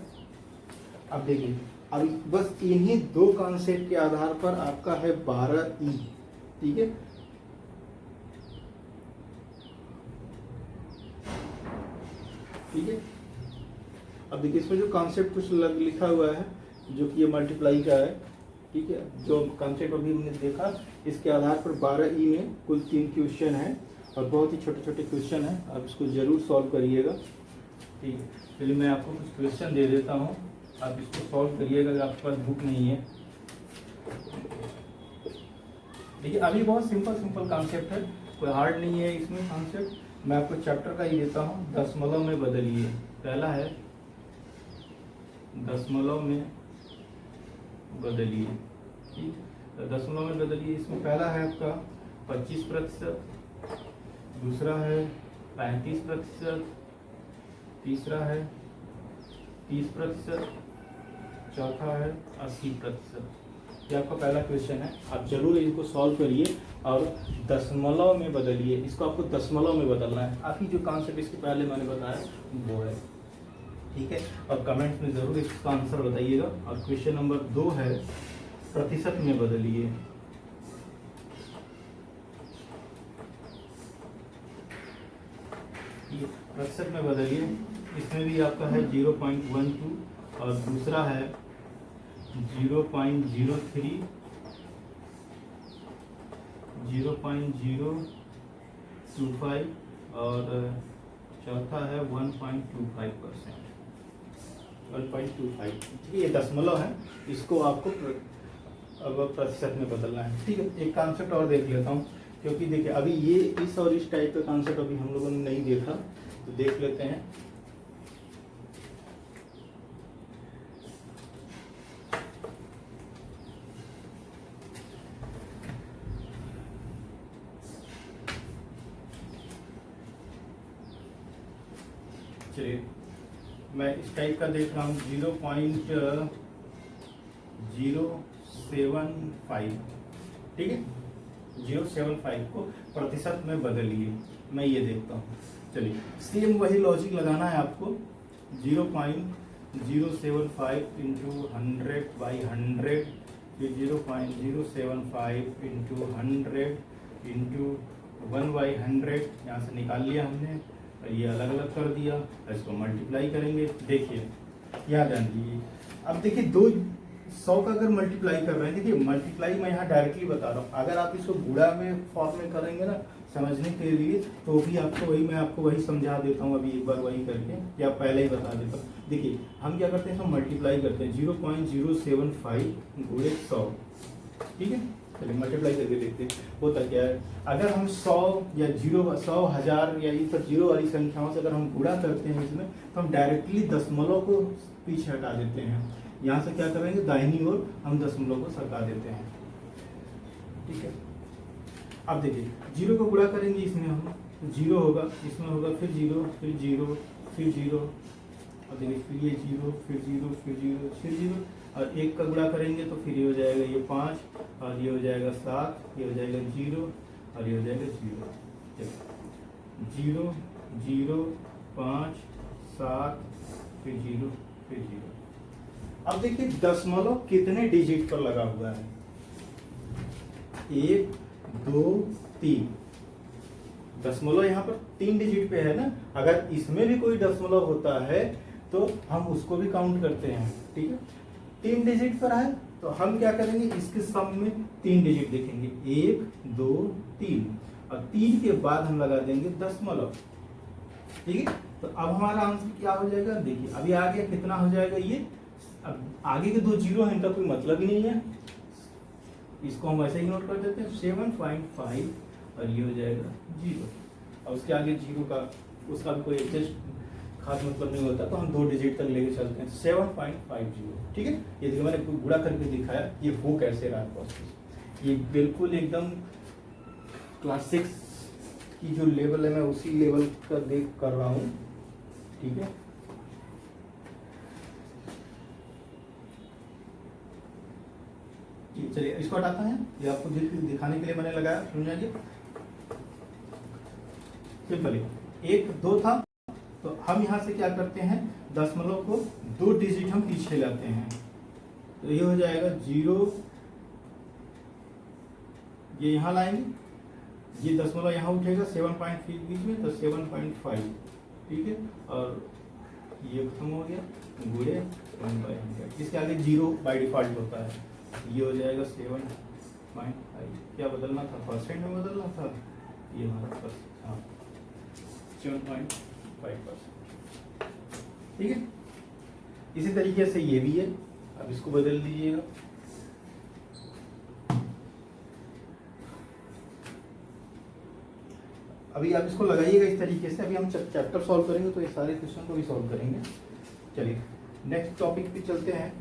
अब देखिए अब बस इन्हीं 2 कॉन्सेप्ट के आधार पर आपका है 12E, ठीक है, ठीक है। अब देखिए इसमें जो कॉन्सेप्ट कुछ लिखा हुआ है जो कि ये मल्टीप्लाई का है, ठीक है, जो कॉन्सेप्ट अभी हमने देखा इसके आधार पर 12E में कुल 3 क्वेश्चन है और बहुत ही छोटे छोटे क्वेश्चन है, आप इसको जरूर सॉल्व करिएगा, ठीक है। चलिए मैं आपको कुछ क्वेश्चन दे देता हूँ, आप इसको सॉल्व करिएगा अगर आपके पास बुक नहीं है। देखिए अभी बहुत सिंपल कॉन्सेप्ट है, कोई हार्ड नहीं है इसमें कॉन्सेप्ट। मैं आपको चैप्टर का ही देता हूँ, दशमलव में बदलिए। पहला है दशमलव में बदलिए, ठीक, तो दशमलव में बदलिए। इसमें पहला है आपका 25%, दूसरा है 35%, तीसरा है 30%, चौथा है 80%। ये आपका पहला क्वेश्चन है, आप जरूर इनको सॉल्व करिए और दशमलव में बदलिए। इसको आपको दशमलव में बदलना है, आपकी जो कॉन्सेप्ट इसके पहले मैंने बताया वो है, ठीक है, और कमेंट में जरूर इसका आंसर बताइएगा। और क्वेश्चन नंबर 2 है प्रतिशत में बदलिए। प्रतिशत में बदलिए, इसमें भी आपका है 0.12 और दूसरा है 0.03, 25 और चौथा है 1.25%। 1.25, ठीक है, ये दशमलव है, इसको आपको अब प्रतिशत में बदलना है। ठीक है, एक कॉन्सेप्ट और देख लेता हूँ, क्योंकि देखिए अभी ये इस और इस टाइप का कॉन्सेप्ट अभी हम लोगों ने नहीं देखा, तो देख लेते हैं। चलिए मैं इस टाइप का देख रहा हूँ 0.075, ठीक है, 0.75 को प्रतिशत में बदलिए, मैं ये देखता हूँ। चलिए सेम वही लॉजिक लगाना है आपको, 0.075 इंटू 100/100, फिर 0.075 इंटू 100 इंटू 1/100, यहाँ से निकाल लिया हमने और ये अलग अलग कर दिया, इसको मल्टीप्लाई करेंगे। देखिए यहाँ ध्यान दीजिए, अब देखिए 200 का अगर मल्टीप्लाई कर रहे हैं, देखिए मल्टीप्लाई मैं यहाँ डायरेक्टली बता रहा हूँ, अगर आप इसको गुणा में फॉर्म में करेंगे ना समझने के लिए, तो भी आपको वही, मैं आपको वही समझा देता हूँ अभी एक बार वही करके, या पहले ही बता देता हूँ। देखिए हम क्या करते हैं, हम मल्टीप्लाई करते हैं 0.075 गुणे 100, ठीक है। चलिए मल्टीप्लाई करके देखते हैं होता क्या है। अगर हम 100 या 100, 1000 या ये सब जीरो वाली संख्याओं से अगर हम गुणा करते हैं इसमें, तो हम डायरेक्टली दशमलव को पीछे हटा देते हैं। यहाँ से क्या करेंगे, दाहिनी ओर हम दशमलव को सरका देते हैं, ठीक है। अब देखिए 0 को गुणा करेंगे इसमें हम, 0 होगा, इसमें होगा, फिर 0, फिर 0, फिर 0, और देखिए फिर ये 0, फिर 0, फिर 0, फिर 0, और 1 का गुणा करेंगे तो फिर ये हो जाएगा ये 5, और ये हो जाएगा 7, ये हो जाएगा 0, और ये हो जाएगा 0, 0, 0, 5, 7, फिर 0, फिर 0। अब देखिए दशमलव कितने डिजिट पर लगा हुआ है, 1, 2, 3, दशमलव यहाँ पर 3 डिजिट पे है ना। अगर इसमें भी कोई दशमलव होता है तो हम उसको भी काउंट करते हैं, ठीक है। 3 डिजिट पर है तो हम क्या करेंगे, इसके सम में 3 डिजिट देखेंगे, 1, 2, 3, और 3 के बाद हम लगा देंगे दशमलव, ठीक है। तो अब हमारा आंसर क्या हो जाएगा, देखिए अभी आगे कितना हो जाएगा ये, अब आगे के 2 जीरो हैं, इनका कोई मतलब ही नहीं है, इसको हम ऐसे ही नोट कर देते हैं 7.5, और ये हो जाएगा 0, और उसके आगे 0 का उसका भी कोई एडजस्ट खास मतलब नहीं होता, तो हम 2 डिजिट तक लेके चलते हैं 7.50, ठीक है। ये देखिए मैंने गुणा करके दिखाया, ये हो कैसे रहा प्रोसेस, ये बिल्कुल एकदम क्लास 6 की जो लेवल है मैं उसी लेवल का देख कर रहा हूँ, ठीक है। चलिए इसको हटाता है, ये आपको दिखाने के लिए मैंने लगाया, समझाइए। सिंपली 1, 2 था, तो हम यहाँ से क्या करते हैं, दशमलव को 2 डिजिट हम पीछे लाते हैं, तो ये हो जाएगा 0, ये यहाँ लाएंगे, ये दशमलव यहाँ उठेगा 7.5 के बीच में, तो 7.5, ठीक है, और ये खत्म हो गया, गुणे 1/100, इसके आगे 0 बाय डिफॉल्ट होता है, ये हो जाएगा 7.5, क्या बदलना था, परसेंट में बदलना था, ये हमारा 7.5%, ठीक है। इसी तरीके से ये भी है, अब इसको बदल दीजिएगा, अभी आप इसको लगाइएगा इस तरीके से। अभी हम चैप्टर सॉल्व करेंगे तो ये सारे क्वेश्चन को भी सॉल्व करेंगे। चलिए नेक्स्ट टॉपिक पे चलते हैं।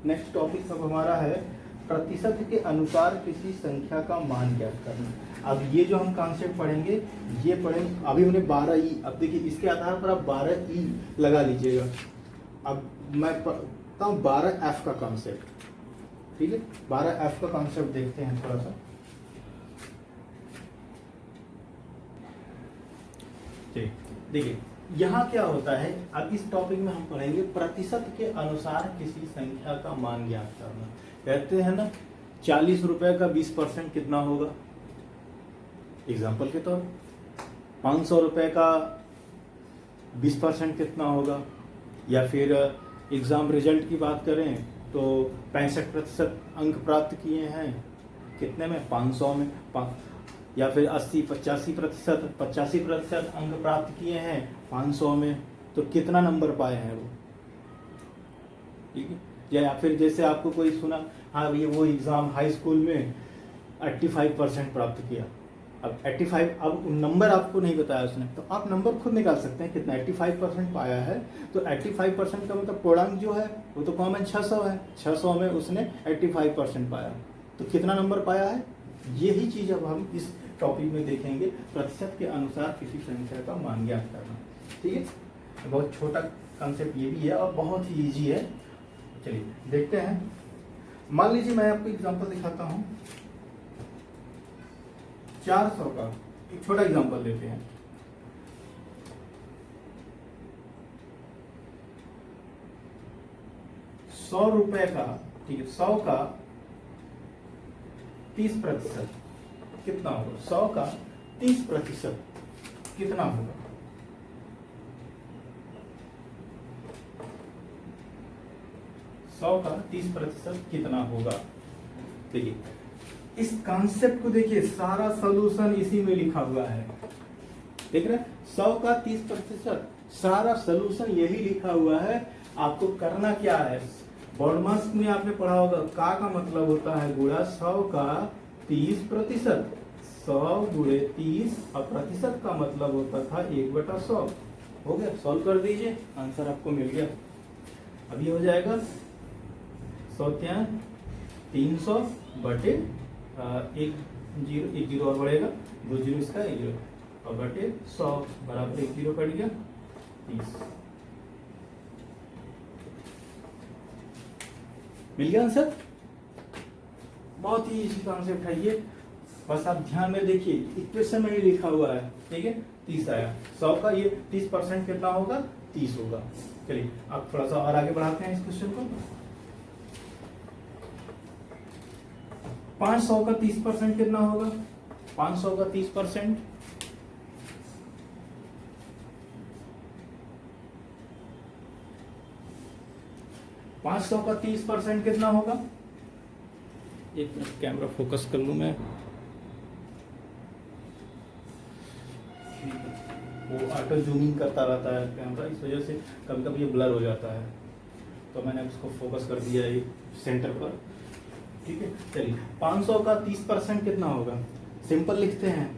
नेक्स्ट टॉपिक अब हमारा है प्रतिशत के अनुसार किसी संख्या का मान ज्ञात करना। अब ये जो हम कॉन्सेप्ट पढ़ेंगे, ये पढ़ेंगे, अभी हमने 12E, अब देखिए इसके आधार पर आप 12E लगा लीजिएगा। अब मैं पढ़ता हूँ 12F का कॉन्सेप्ट, ठीक है। 12F का कॉन्सेप्ट देखते हैं थोड़ा सा। देखिए यहाँ क्या होता है, अब इस टॉपिक में हम पढ़ेंगे प्रतिशत के अनुसार किसी संख्या का मान ज्ञात करना। कहते हैं ना 40 रुपए का 20% कितना होगा, एग्जाम्पल के तौर। 500 रुपए का 20% कितना होगा, या फिर एग्जाम रिजल्ट की बात करें तो 65% अंक प्राप्त किए हैं कितने में, 500 में। या फिर 80-85%, 85% अंक प्राप्त किए हैं 500 में, तो कितना नंबर पाए हैं वो, ठीक है। या फिर जैसे आपको कोई सुना, हाँ ये वो एग्ज़ाम हाई स्कूल में 85% प्राप्त किया, अब 85, अब नंबर आपको नहीं बताया उसने, तो आप नंबर खुद निकाल सकते हैं कितना 85% पाया है। तो 85% का मतलब पूर्णांक जो है वो तो कॉमन 600 है, 600 में उसने 85% पाया, तो कितना नंबर पाया है, यही चीज़ अब हम इस टॉपिक में देखेंगे, प्रतिशत के अनुसार किसी संख्या का मान ज्ञात करना, ठीक है। बहुत छोटा कॉन्सेप्ट ये भी है और बहुत ही ईजी है। चलिए देखते हैं। मान लीजिए मैं आपको एग्जांपल दिखाता हूँ, 400 का एक छोटा एग्जांपल लेते हैं। ₹100 का, ठीक है, 100 का 30% कितना होगा, 100 का 30% कितना होगा, का 30% कितना होगा। देखिए इस कॉन्सेप्ट को देखिए, सारा सॉल्यूशन इसी में लिखा हुआ है, देख रहे हैं, 100 का 30%, सारा सॉल्यूशन यही लिखा हुआ है। आपको करना क्या है, बोर्ड मार्क्स में आपने पढ़ा होगा, का मतलब होता है गुणा 100 का 30%, 100 गुणे 30 और प्रतिशत का मतलब होता था 1/100। हो गया, सॉल्व कर दीजिए, आंसर आपको मिल गया। अब ये हो जाएगा 100 क्या 300 बटे एक जीरो और बढ़ेगा, 2 जीरो इसका 1 जीरो और बटे 100 बराबर 1 जीरो कट गया 30। मिल गया आंसर। बहुत ही इजी कॉन्सेप्ट है ये, बस आप ध्यान में देखिए, इक्वेशन में ही लिखा हुआ है, ठीक है। 30 आया, 100 का ये 30% कितना होगा, 30 होगा। चलिए आप थोड़ा सा और आगे बढ़ाते हैं इस क्वेश्चन को। 500 का 30% कितना होगा, 500 का 30%, का 30% कितना होगा, एक मिनट कैमरा फोकस कर लूं मैं, वो ऑटो जूमिंग करता रहता है कैमरा, इस वजह से कभी कभी ये ब्लर हो जाता है, तो मैंने उसको फोकस कर दिया है सेंटर पर, ठीक है। चलिए 500 का 30% कितना होगा, सिंपल लिखते हैं,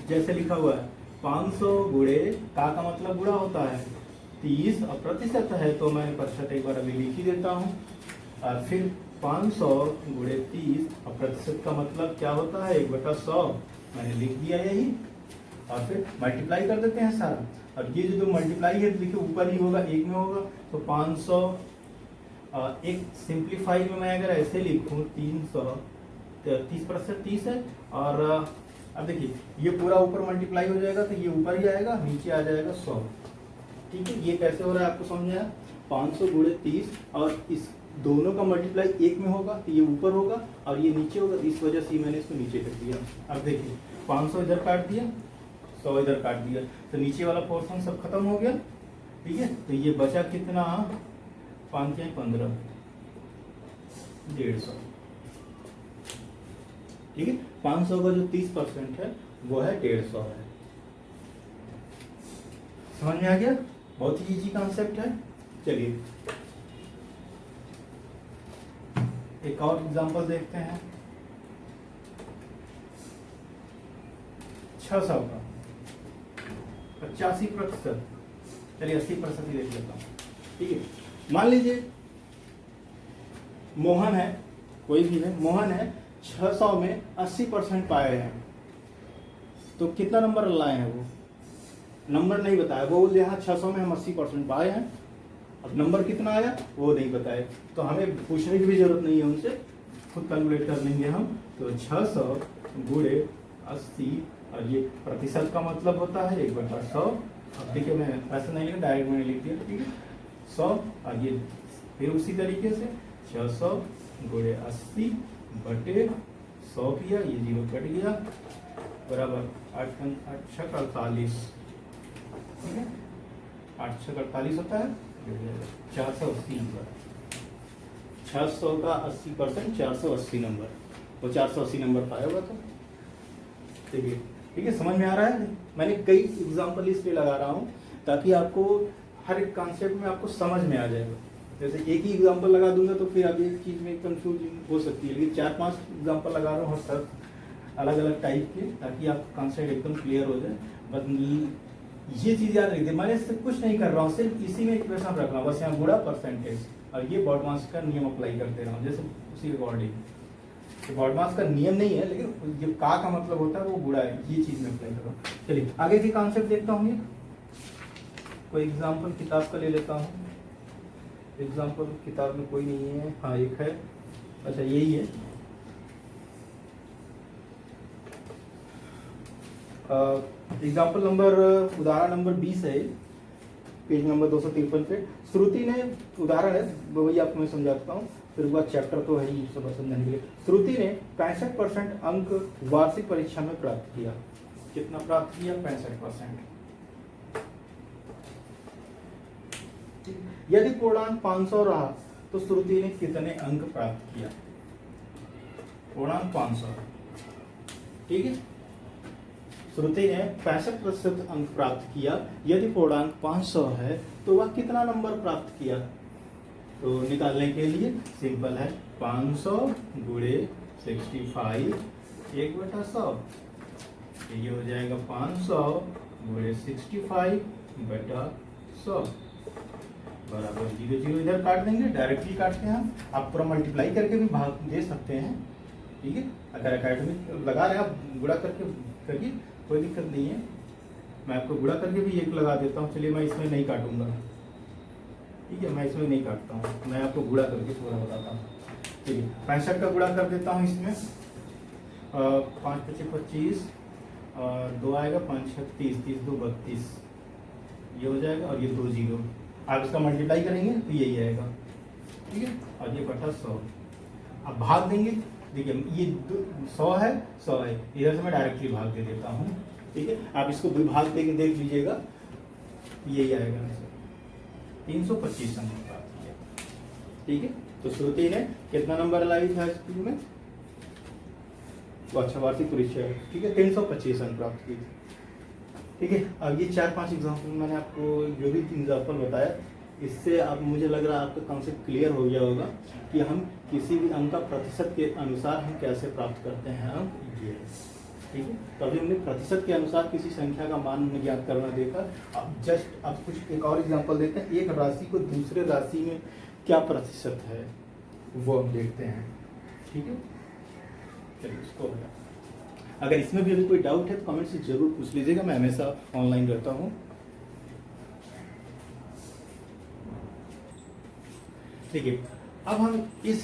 जैसे लिखा हुआ है 500 गुणे का मतलब गुणा होता है 30 और प्रतिशत है, तो मैं प्रतिशत एक बार अभी लिख ही देता हूँ, और फिर 500 गुणे 30 और प्रतिशत का मतलब क्या होता है 1/100, मैंने लिख दिया यही, और फिर मल्टीप्लाई कर देते हैं सारा, और ये जो मल्टीप्लाई है देखिए ऊपर ही होगा, एक में होगा, तो 500 एक सिंप्लीफाई में मैं अगर ऐसे लिखूं 300, 30% 30 है, और अब देखिए ये पूरा ऊपर मल्टीप्लाई हो जाएगा, तो ये ऊपर ही आएगा, नीचे आ जाएगा 100, ठीक है। ये कैसे हो रहा है आपको समझ आया, 500 गुणे 30 और इस दोनों का मल्टीप्लाई एक में होगा, तो ये ऊपर होगा और ये नीचे होगा, इस वजह से मैंने इसको नीचे कर दिया। अब देखिए 500 इधर काट दिया, 100 इधर काट दिया, तो नीचे वाला पोर्शन सब खत्म हो गया, ठीक है। तो ये बचा कितना, 5 के 15, 150, ठीक है। 500 का जो 30% है वो है 150 है। समझ में आ गया, बहुत ही इजी कॉन्सेप्ट है। चलिए एक और एग्जांपल देखते हैं, 600 का 85%, चलिए 80% ही देख लेता हूँ, ठीक है। मान लीजिए मोहन है, कोई भी है, मोहन है, 600 में 80% पाए हैं, तो कितना नंबर लाए हैं, वो नंबर नहीं बताया, वो बोले हाँ 600 में हम 80% पाए हैं, अब नंबर कितना आया वो नहीं बताए, तो हमें पूछने की भी जरूरत नहीं है उनसे, खुद कैलकुलेट कर लेंगे हम। तो 600 गुणे 80, और ये प्रतिशत का मतलब होता है 1/100, अब देखिए मैं ऐसा नहीं लिखा, डायरेक्ट मैंने लिख दिया, ठीक है, 100, और ये फिर उसी तरीके से 600 गुणे 80 बटे 100 किया, ये जीरो कट गया, बराबर 8 6 48, ठीक है, 8 6 48 होता है, 480 नंबर, 600 का 80%, 480 नंबर, वो 480 नंबर पाया होगा। तो देखिए ठीक है, समझ में आ रहा है। मैंने कई एग्जाम्पल इसलिए लगा रहा हूँ ताकि आपको हर एक कॉन्सेप्ट में आपको समझ में आ जाएगा। जैसे एक ही एग्जाम्पल लगा दूंगा तो फिर आप एक चीज़ में कंफ्यूजन हो सकती है, लेकिन 4-5 एग्जाम्पल लगा रहा हूँ हर सब अलग अलग टाइप के, ताकि आपका कॉन्सेप्ट एकदम क्लियर हो जाए। बस ये चीज़ याद रखिए, मैंने इससे कुछ नहीं कर रहा हूँ, सिर्फ इसी में इक्वेशन रख रहा हूँ, बस यहाँ गुणा परसेंटेज और ये बॉडमास का नियम अप्लाई करते रहा हूँ, जैसे उसी अकॉर्डिंग। बॉडमास का नियम नहीं है, लेकिन जो का मतलब होता है वो गुणा है, ये चीज़ में अप्लाई कर रहा हूँ। चलिए आगे की कॉन्सेप्ट देखता हूँ। कोई एग्जाम्पल किताब का ले लेता हूँ। एग्जाम्पल किताब में कोई नहीं है, हाँ एक है, अच्छा यही है। एग्जाम्पल नंबर, उदाहरण नंबर 20 है, पेज नंबर 253 पे। श्रुति ने, उदाहरण है वही आपको मैं समझाता हूँ, फिर उसके बाद चैप्टर तो है ही सब समझाने के लिए। श्रुति ने 65% अंक वार्षिक परीक्षा में प्राप्त किया। कितना प्राप्त किया? 65%। यदि पूर्णांक 500 रहा तो श्रुति ने कितने अंक प्राप्त किया? पूर्णांक 500, ठीक है। श्रुति ने 65% अंक प्राप्त किया। यदि पूर्णांक 500 है तो वह कितना नंबर प्राप्त किया? तो निकालने के लिए सिंपल है, 500 गुणे 65 1/100। ये हो जाएगा 500 गुणे 65/100 बराबर 0 0 इधर काट देंगे, डायरेक्टली काटते हैं हम। आप पूरा मल्टीप्लाई करके भी भाग दे सकते हैं, ठीक है। अगर अकेडमिक लगा रहे हैं आप गुणा करके करिए, कोई दिक्कत नहीं है। मैं आपको गुणा करके भी एक लगा देता हूँ। चलिए मैं इसमें नहीं काटूंगा, ठीक है, मैं इसमें नहीं काटता हूँ, मैं आपको गुणा करके पूरा बताता हूँ। ठीक है, 65 का गुणा कर देता हूँ इसमें। 5 × 5 = 25 और 2 आएगा, 5 × 6 = 30, 30 × 2 = 32, ये हो जाएगा। और ये 2 0, आप इसका मल्टीप्लाई करेंगे तो यही आएगा, ठीक है। और ये बटा 100, अब भाग देंगे। देखिए ये 100 है, 100 है, इधर से मैं डायरेक्टली भाग दे देता हूँ, ठीक है। आप इसको भाग दे के देख लीजिएगा, यही आएगा। 325 अंक प्राप्त किया, ठीक है। तो श्रुति ने कितना नंबर लाई था स्कूल में? तो अच्छा, वार्षिक परीक्षा, ठीक है, 325 अंक प्राप्त किए, ठीक है। अब ये 4-5 एग्जाम्पल मैंने आपको जो भी एग्जाम्पल बताया, इससे आप, मुझे लग रहा है आपका कॉन्सेप्ट क्लियर हो गया होगा कि हम किसी भी अंक का प्रतिशत के अनुसार हम कैसे प्राप्त करते हैं अंक, ये, ठीक है। तो अभी हमने प्रतिशत के अनुसार किसी संख्या का मान ज्ञात करना देखा। अब कुछ एक और एग्जांपल देखते हैं। एक राशि को दूसरे राशि में क्या प्रतिशत है वो हम देखते हैं, ठीक है। चलिए इसको, अगर इसमें भी अभी कोई डाउट है तो कमेंट से जरूर पूछ लीजिएगा, मैं हमेशा ऑनलाइन रहता हूँ। ठीक है, अब हम इस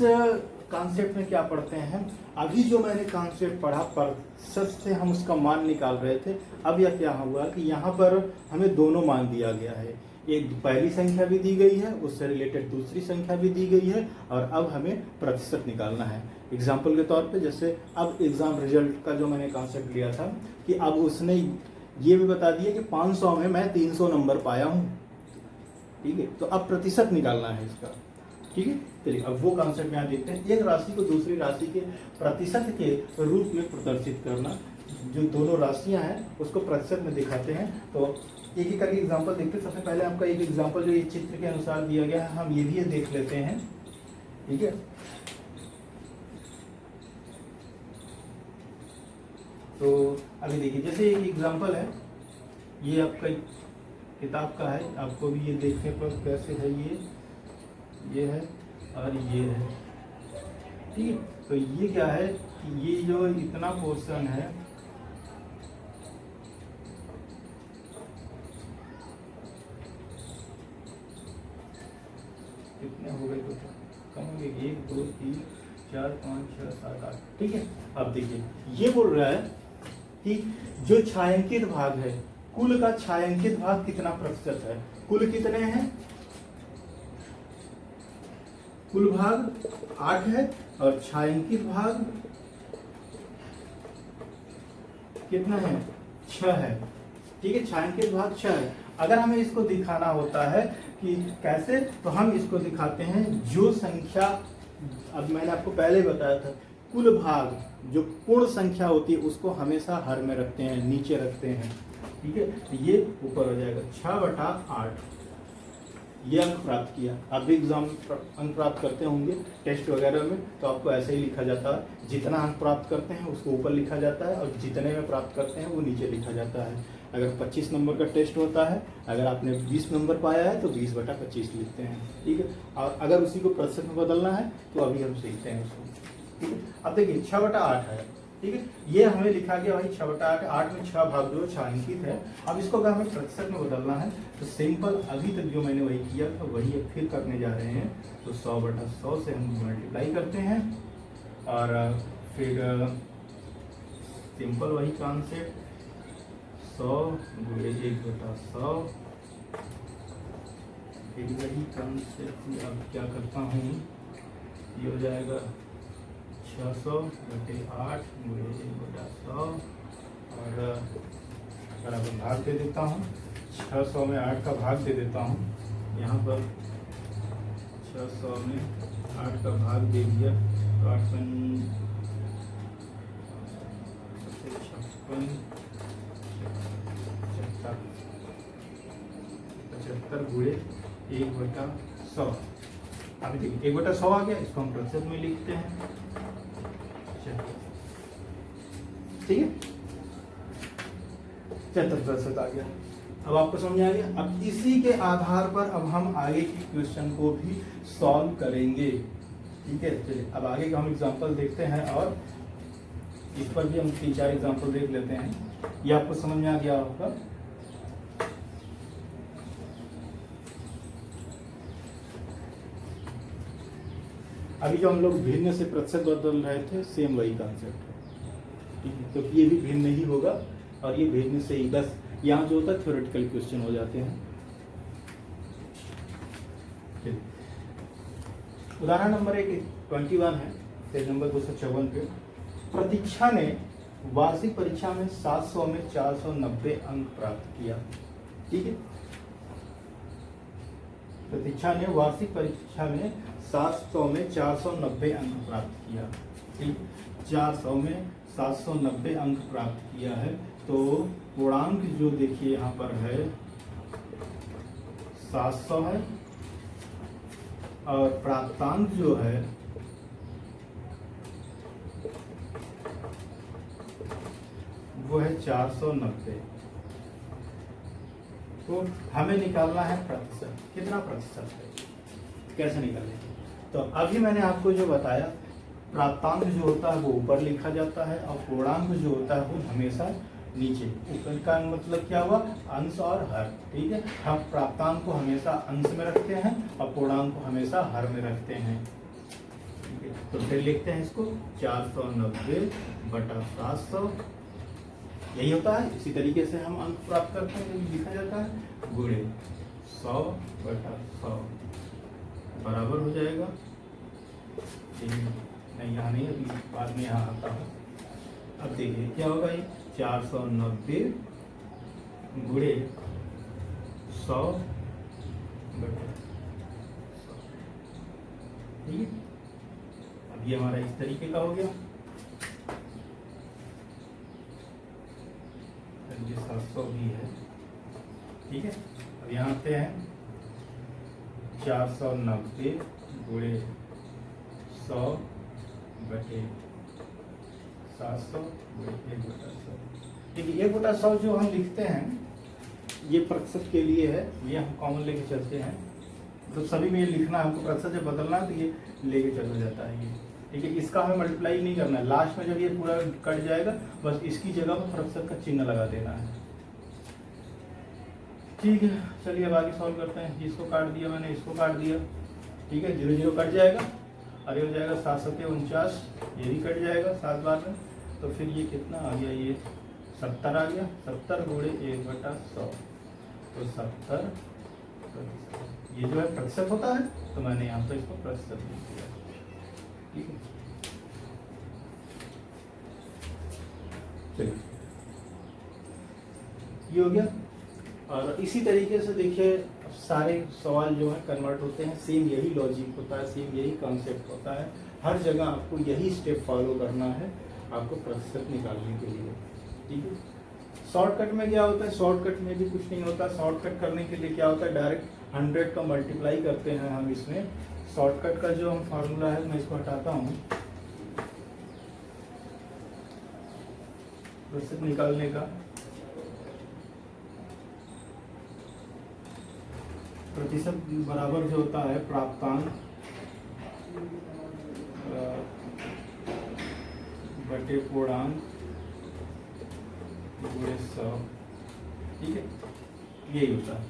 कॉन्सेप्ट में क्या पढ़ते हैं। अभी जो मैंने कॉन्सेप्ट पढ़ा, प्रतिशत से हम उसका मान निकाल रहे थे। अब यह क्या हुआ कि यहाँ पर हमें दोनों मान दिया गया है, एक पहली संख्या भी दी गई है, उससे रिलेटेड दूसरी संख्या भी दी गई है, और अब हमें प्रतिशत निकालना है। एग्जाम्पल के तौर पे, जैसे अब एग्जाम रिजल्ट का जो मैंने कॉन्सेप्ट लिया था कि अब उसने ये भी बता दिया कि 500 में मैं 300 नंबर पाया हूँ, ठीक है। तो अब प्रतिशत निकालना है इसका, ठीक है। चलिए अब वो कॉन्सेप्ट यहाँ देखते हैं। एक राशि को दूसरी राशि के प्रतिशत के रूप में प्रदर्शित करना। जो दोनों राशियां हैं उसको प्रतिशत में दिखाते हैं। तो एक एक करके एग्जांपल देखते हैं। सबसे पहले आपका एक एग्जांपल जो ये चित्र के अनुसार दिया गया है, हम ये भी देख लेते हैं, ठीक है। तो अभी देखिए, जैसे एक एग्जांपल है, ये आपका किताब का है, आपको भी ये देखने पर कैसे है, ये है और ये है, ठीक है। तो ये क्या है कि ये जो इतना पोर्शन है, कितने हो गए तो कम हो गए, 1 2 3 4 5 6 7 8, ठीक है। अब देखिए ये बोल रहा है कि जो छायांकित भाग है, कुल का छायांकित भाग कितना प्रतिशत है। कुल कितने हैं? कुल भाग 8 है और छायांकित भाग कितना है? 6 है, ठीक है। छायांकित भाग 6 है। अगर हमें इसको दिखाना होता है कि कैसे, तो हम इसको दिखाते हैं जो संख्या, अब मैंने आपको पहले बताया था, कुल भाग जो पूर्ण संख्या होती है उसको हमेशा हर में रखते हैं, नीचे रखते हैं, ठीक है। तो ये ऊपर हो जाएगा 6/8, ये अंक प्राप्त किया। आप भी एग्जाम अंक प्राप्त करते होंगे टेस्ट वगैरह में, तो आपको ऐसे ही लिखा जाता है, जितना अंक प्राप्त करते हैं उसको ऊपर लिखा जाता है और जितने में प्राप्त करते हैं वो नीचे लिखा जाता है। अगर 25 नंबर का टेस्ट होता है, अगर आपने 20 नंबर पाया है तो 20/25 लिखते हैं, ठीक है। और अगर उसी को प्रतिशत में बदलना है तो अभी हम सीखते हैं उसको, ठीक है। अब देखिए 6/8 है, ठीक है। ये हमें लिखा गया भाई 6/8, 8 में 6 भाग 2 6 अंकित है। अब इसको अगर हमें प्रतिशत में बदलना है तो सिंपल अभी तक जो मैंने वही किया था वही अब फिर करने जा रहे हैं। तो 100/100 से हम मल्टीप्लाई करते हैं और फिर सिंपल वही कॉन्सेप्ट 100 गुणे 1/100, फिर वही कॉन्सेप्ट अब क्या करता हूँ, ये हो जाएगा 600/8 गुणे 1/100 और बराबर भाग दे देता हूँ। 600 में 8 का भाग दे देता हूँ, यहाँ पर 600 में 8 का भाग दे दिया तो 8 75 गुणे 1/100। अभी देखिए 1/100 आ गया, इसको हम प्रतिशत में लिखते हैं, ठीक है। 73% आ गया। अब आपको समझ आ गया। अब इसी के आधार पर अब हम आगे की क्वेश्चन को भी सॉल्व करेंगे, ठीक है। चलिए अब आगे का हम एग्जांपल देखते हैं और इस पर भी हम 3-4 एग्जांपल देख लेते हैं। ये आपको समझ में आ गया होगा। अभी जो हम लोग भिन्न से प्रतिशत बदल रहे थे सेम वही कॉन्सेप्ट है, ठीक है। तो ये भी भिन्न ही होगा और ये भिन्न से ही, बस यहाँ जो होता है थ्योरेटिकल क्वेश्चन हो जाते हैं। उदाहरण नंबर 21 है, पेज नंबर 254 पे। प्रतीक्षा ने वार्षिक परीक्षा में 700 में 490 अंक प्राप्त किया, ठीक है। प्रतीक्षा ने वार्षिक परीक्षा में 700 में 490 अंक प्राप्त किया, ठीक। 400 में 790 अंक प्राप्त किया है, तो पूर्णांक जो देखिए यहाँ पर है 700 है और प्राप्तांक जो है वो है 490। तो हमें निकालना है प्रतिशत, कितना प्रतिशत है, कैसे निकालें। तो अभी मैंने आपको जो बताया, प्राप्तांक जो होता है वो ऊपर लिखा जाता है और पूर्णांक जो होता है वो हमेशा नीचे। ऊपर का मतलब क्या हुआ, अंश और हर, ठीक है। हम प्राप्तांक को हमेशा अंश में रखते हैं और पूर्णांक को हमेशा हर में रखते हैं, ठीक है। तो फिर लिखते हैं इसको 490/700, यही होता है। इसी तरीके से हम अंक प्राप्त करते हैं, जब लिखा जाता है गुणे 100/100 बराबर हो जाएगा, नहीं यहाँ नहीं, अभी बाद में यहाँ आता है। अब देखिए क्या होगा, ये 490 गुणे 100/100, ठीक है। अब ये हमारा इस तरीके का हो गया। ये 700 भी है, ठीक है। अब यहाँ पे है 490 गुणे 100/700 गुणे 1/100। देखिए 1/100 जो हम लिखते हैं ये प्रतिशत के लिए है, ये हम कॉमन लेके चलते हैं। तो सभी में ये लिखना है, हमको प्रतिशत जब बदलना है तो ये लेके चला जाता है ये, ठीक है। इसका हमें मल्टीप्लाई नहीं करना है, लास्ट में जब ये पूरा कट जाएगा बस इसकी जगह पर प्रतिशत का चिन्ह लगा देना है, ठीक है। चलिए अब आगे सॉल्व करते हैं। इसको काट दिया मैंने, इसको काट दिया, ठीक है। 0 0 कट जाएगा और ये हो जाएगा 7 7 49, ये भी कट जाएगा 7 बार में। तो फिर ये कितना आ गया, ये 70 आ गया। 70 गुणे 1/100 तो 70। ये जो है प्रतिशत होता है, तो मैंने यहाँ पर इसको प्रतिशत लिख दिया, ठीक है। चलिए ये हो गया। और इसी तरीके से देखिए सारे सवाल जो है कन्वर्ट होते हैं, सेम यही लॉजिक होता है, सेम यही कॉन्सेप्ट होता है। हर जगह आपको यही स्टेप फॉलो करना है आपको प्रतिशत निकालने के लिए। ठीक है, शॉर्टकट में क्या होता है, शॉर्टकट में भी कुछ नहीं होता। शॉर्टकट करने के लिए क्या होता है, डायरेक्ट 100 का मल्टीप्लाई करते हैं हम इसमें। शॉर्टकट का जो हम फार्मूला है, मैं इसको हटाता हूँ, प्रतिशत निकालने का। प्रतिशत बराबर जो होता है प्राप्तांक बटे पूर्णांक गुणे 100। ठीक है, यही होता है,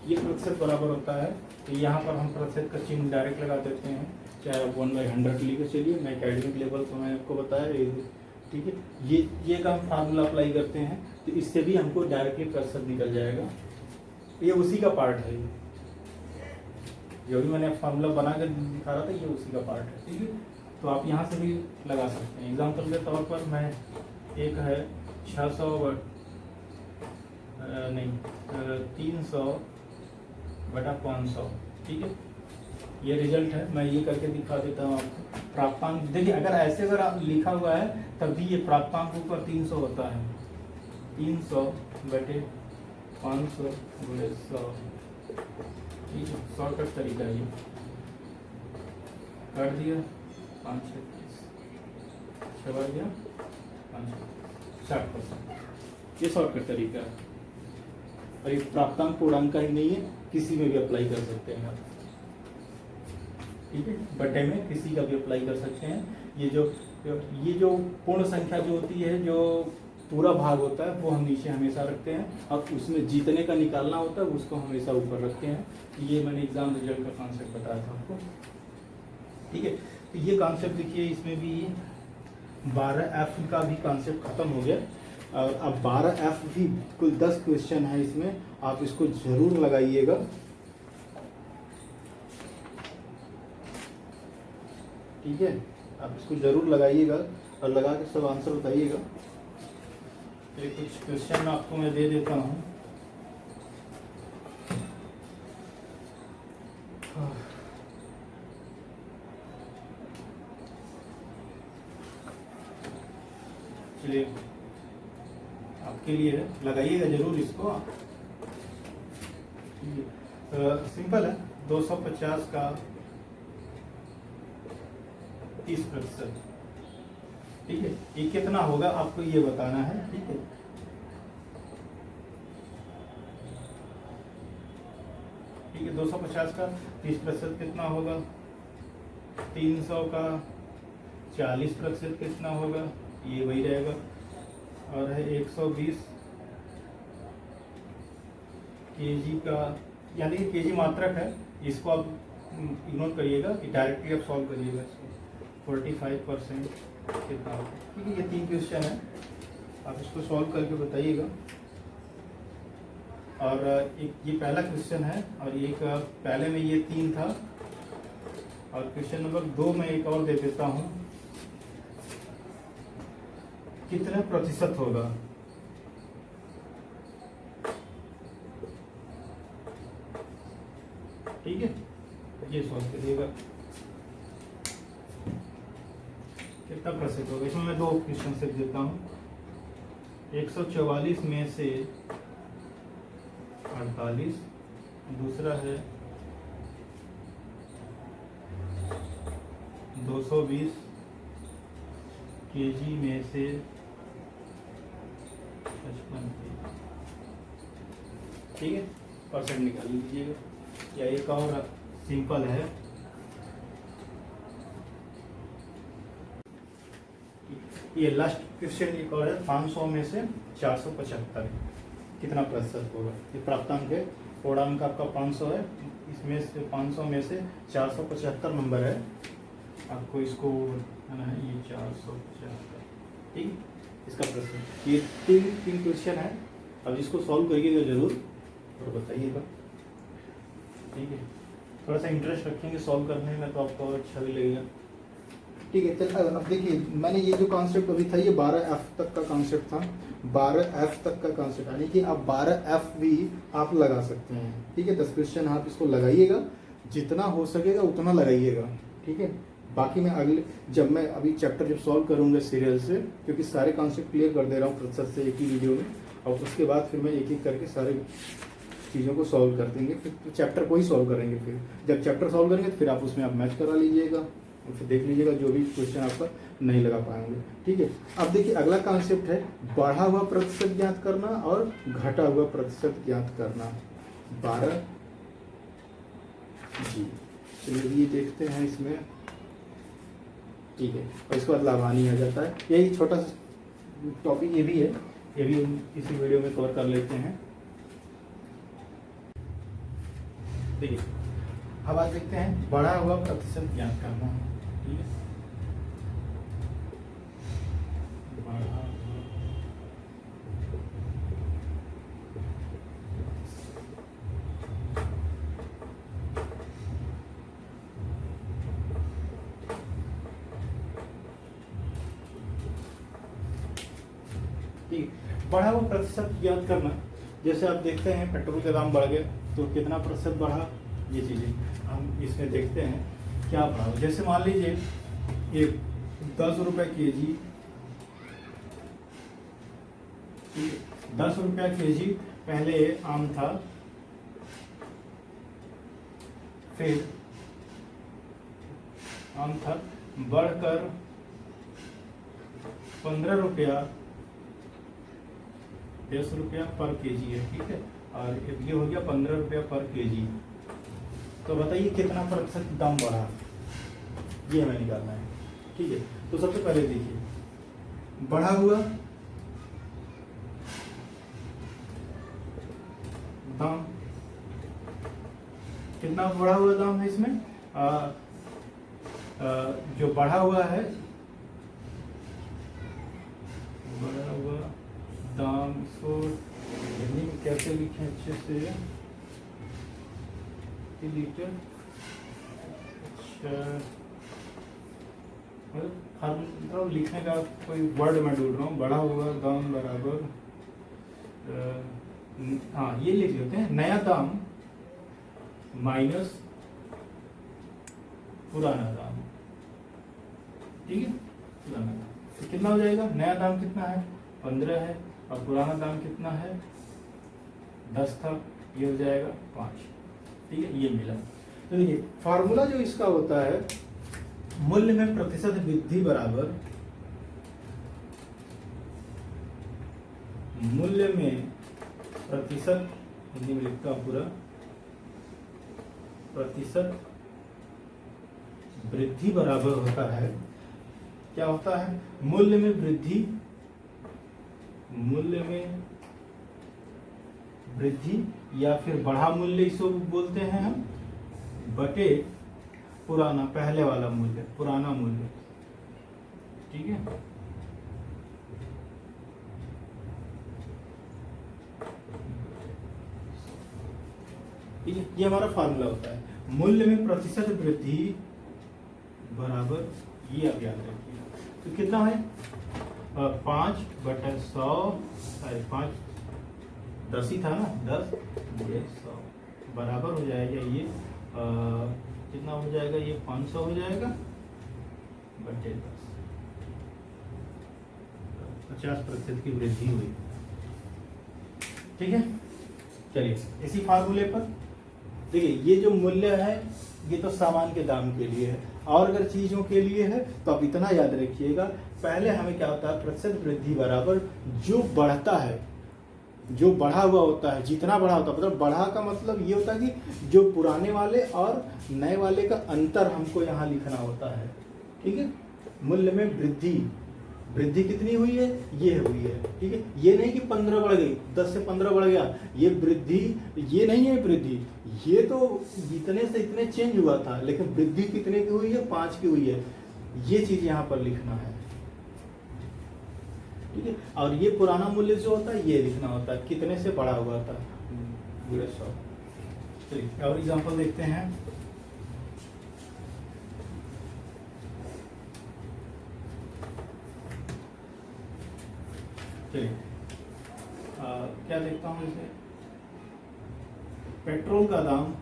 ये प्रतिशत बराबर होता है। तो यहाँ पर हम प्रतिशत का चिन्ह डायरेक्ट लगा देते हैं, चाहे 1/100 लिखे चलिए। मैं एकेडमिक लेवल को मैंने आपको बताया। ठीक है, ये का हम फार्मूला अप्लाई करते हैं, तो इससे भी हमको डायरेक्टली प्रतिशत निकल जाएगा। ये उसी का पार्ट है, जो भी मैंने फार्मूला बना कर दिखा रहा था, ये उसी का पार्ट है। ठीक है, तो आप यहाँ से भी लगा सकते हैं। एग्जाम्पल के तौर पर मैं एक है 600 नहीं 300 बटा 500। ठीक है, ये रिजल्ट है, मैं ये करके दिखा देता हूँ आपको। प्राप्तांक देखिए, अगर ऐसे अगर आप लिखा हुआ है तब भी ये प्राप्तांक ऊपर 300 होता है। 300 बटे 500 गुणे 100। ठीक है, शॉर्टकट तरीका है ये। कर दिया 5 6 बार गया 5 60%। ये शॉर्टकट तरीका है, और ये प्राप्तांक पूर्णांक का ही नहीं है, किसी में भी अप्लाई कर सकते हैं आप। ठीक है, बटे में किसी का भी अप्लाई कर सकते हैं। ये जो पूर्ण संख्या जो होती है, जो पूरा भाग होता है, वो हम नीचे हमेशा रखते हैं, और उसमें जीतने का निकालना होता है उसको हमेशा ऊपर रखते हैं। ये मैंने एग्जाम रिजल्ट का कॉन्सेप्ट बताया था आपको। ठीक है, तो ये कॉन्सेप्ट देखिए, इसमें भी 12F का भी कॉन्सेप्ट खत्म हो गया। और अब 12F भी कुल 10 क्वेश्चन है इसमें, आप इसको जरूर लगाइएगा। ठीक है, आप इसको जरूर लगाइएगा और लगा के सब आंसर बताइएगा। तो कुछ क्वेश्चन आपको मैं दे देता हूँ। चलिए, आपके लिए लगाइएगा जरूर इसको। सिंपल है, 250 का 30%। ठीक है, ये कितना होगा आपको ये बताना है। ठीक है, ठीक है, 250 का 30% कितना होगा, 300 का 40% कितना होगा, ये वही रहेगा। और है 120 केजी का, यानी कि केजी मात्रक है, इसको आप इग्नोर करिएगा कि डायरेक्टली आप सॉल्व करिएगा इसको। 45% कितना होगा। ठीक है, ये 3 क्वेश्चन है, आप इसको सॉल्व करके बताइएगा। और एक ये पहला क्वेश्चन है, और एक पहले में ये 3 था, और क्वेश्चन नंबर 2 में एक और दे देता हूँ, कितने प्रतिशत होगा। ठीक है, ये सॉल्व करिएगा, कितना प्रतिशत होगा। इसमें मैं 2 क्वेश्चन से देता हूँ। 144 में से 48, दूसरा है 220 केजी में से 55 केजी। ठीक है, परसेंट निकाल लीजिएगा। या एक और सिंपल है, ये लास्ट क्वेश्चन एक और है, 500 में से 475 कितना प्रतिशत होगा। ये प्राप्तांक है, पूर्णांक आपका 500 है, इसमें से 500 में से 475 नंबर है, आपको इसको है ये 475। ठीक, इसका प्रश्न, ये 3 क्वेश्चन है। अब इसको सॉल्व करिएगा जरूर और बताइएगा। ठीक है, थोड़ा सा इंटरेस्ट रखेंगे सॉल्व करने में, तो आपको और अच्छा भी लगेगा। ठीक है, चल अब देखिए, मैंने ये जो कॉन्सेप्ट अभी था, ये 12F तक का कॉन्सेप्ट था। 12F तक का कॉन्सेप्ट, यानी कि आप 12F भी आप लगा सकते हैं। ठीक है, 10 क्वेश्चन आप इसको लगाइएगा, जितना हो सकेगा उतना लगाइएगा। ठीक है, बाकी मैं अगले जब मैं अभी चैप्टर जब सॉल्व करूँगा सीरियल से, क्योंकि सारे कॉन्सेप्ट क्लियर कर दे रहा हूँ प्रतिशत से एक ही वीडियो में, और उसके बाद फिर मैं एक एक करके सारे चीज़ों को सॉल्व कर देंगे, फिर चैप्टर को ही सॉल्व करेंगे। फिर जब चैप्टर सॉल्व करेंगे तो फिर आप उसमें आप मैच करा लीजिएगा और फिर देख लीजिएगा जो भी क्वेश्चन आपका नहीं लगा पाएंगे। ठीक है, अब देखिए अगला कॉन्सेप्ट है बढ़ा हुआ प्रतिशत ज्ञात करना और घटा हुआ प्रतिशत ज्ञात करना। 12 जी, चलिए ये देखते हैं इसमें। ठीक है, और इसके बाद लाभानी आ जाता है। यही छोटा सा टॉपिक ये भी है, ये भी हम इसी वीडियो में कवर कर लेते हैं। देखिए अब आप देखते हैं बढ़ा हुआ प्रतिशत ज्ञात करना। ठीक है, बढ़ा हुआ ठीक है, बढ़ा हुआ प्रतिशत ज्ञात करना। जैसे आप देखते हैं पेट्रोल का दाम बढ़ गया तो कितना प्रतिशत बढ़ा, ये चीज़ें हम इसमें देखते हैं क्या बढ़ा। जैसे मान लीजिए ये 10 रुपये के जी, 10 रुपया के जी पहले आम था, फिर आम था बढ़कर 15 रुपया 10 रुपया पर केजी है। ठीक है, और ये हो गया 15 रुपया पर केजी। तो बताइए कितना प्रतिशत दाम बढ़ा, ये हमें निकालना है। ठीक है, तो सबसे पहले देखिए बढ़ा हुआ दाम, कितना बढ़ा हुआ दाम है इसमें, जो बढ़ा हुआ है, बढ़ा हुआ दाम, इसको हिंदी में कैसे लिखें अच्छे से, लीटर, अच्छा मतलब लिखने का कोई वर्ड मैं ढूंढ रहा हूँ। बढ़ा हुआ दाम बराबर, हाँ ये लिख लेते हैं, नया दाम माइनस पुराना दाम। ठीक है, पुराना दाम तो कितना हो जाएगा, नया दाम कितना है 15 है और पुराना दाम कितना है 10 था, ये हो जाएगा 5। ठीक है, ये मिला। तो देखिए फार्मूला जो इसका होता है, मूल्य में प्रतिशत वृद्धि बराबर मूल्य में प्रतिशत, हिंदी में लिखता हूं पूरा, प्रतिशत वृद्धि बराबर होता है, क्या होता है, मूल्य में वृद्धि, मूल्य में वृद्धि या फिर बढ़ा मूल्य इसको बोलते हैं हम, बटे पुराना, पहले वाला मूल्य, पुराना मूल्य। ठीक है, ठीक है, ये हमारा फार्मूला होता है, मूल्य में प्रतिशत वृद्धि बराबर, ये आप याद रखिए। तो कितना है 5/100, 5 10 ही था ना, 10 ये 100 बराबर हो जाएगा ये कितना हो जाएगा, ये 500 हो जाएगा बटे 10, 50% की वृद्धि हुई। ठीक है, चलिए इसी फार्मूले पर देखिए, ये जो मूल्य है ये तो सामान के दाम के लिए है, और अगर चीजों के लिए है तो आप इतना याद रखिएगा, पहले हमें क्या होता है, प्रतिशत वृद्धि बराबर जो बढ़ता है, जो बढ़ा हुआ होता है, जितना बढ़ा होता है, मतलब बढ़ा का मतलब ये होता है कि जो पुराने वाले और नए वाले का अंतर हमको यहाँ लिखना होता है। ठीक है, मूल्य में वृद्धि, वृद्धि कितनी हुई है, ये हुई है। ठीक है, ये नहीं कि 15 बढ़ गई, 10 से 15 बढ़ गया, ये वृद्धि, ये नहीं है वृद्धि, ये तो इतने से इतने चेंज हुआ था, लेकिन वृद्धि कितने की हुई है, 5 की हुई है, ये चीज यहाँ पर लिखना है। ठीक है, और ये पुराना मूल्य जो होता है ये लिखना होता है, कितने से बढ़ा हुआ था, 100। चलिए और एग्जांपल देखते हैं। चलिए क्या देखता हूँ इसे, पेट्रोल का दाम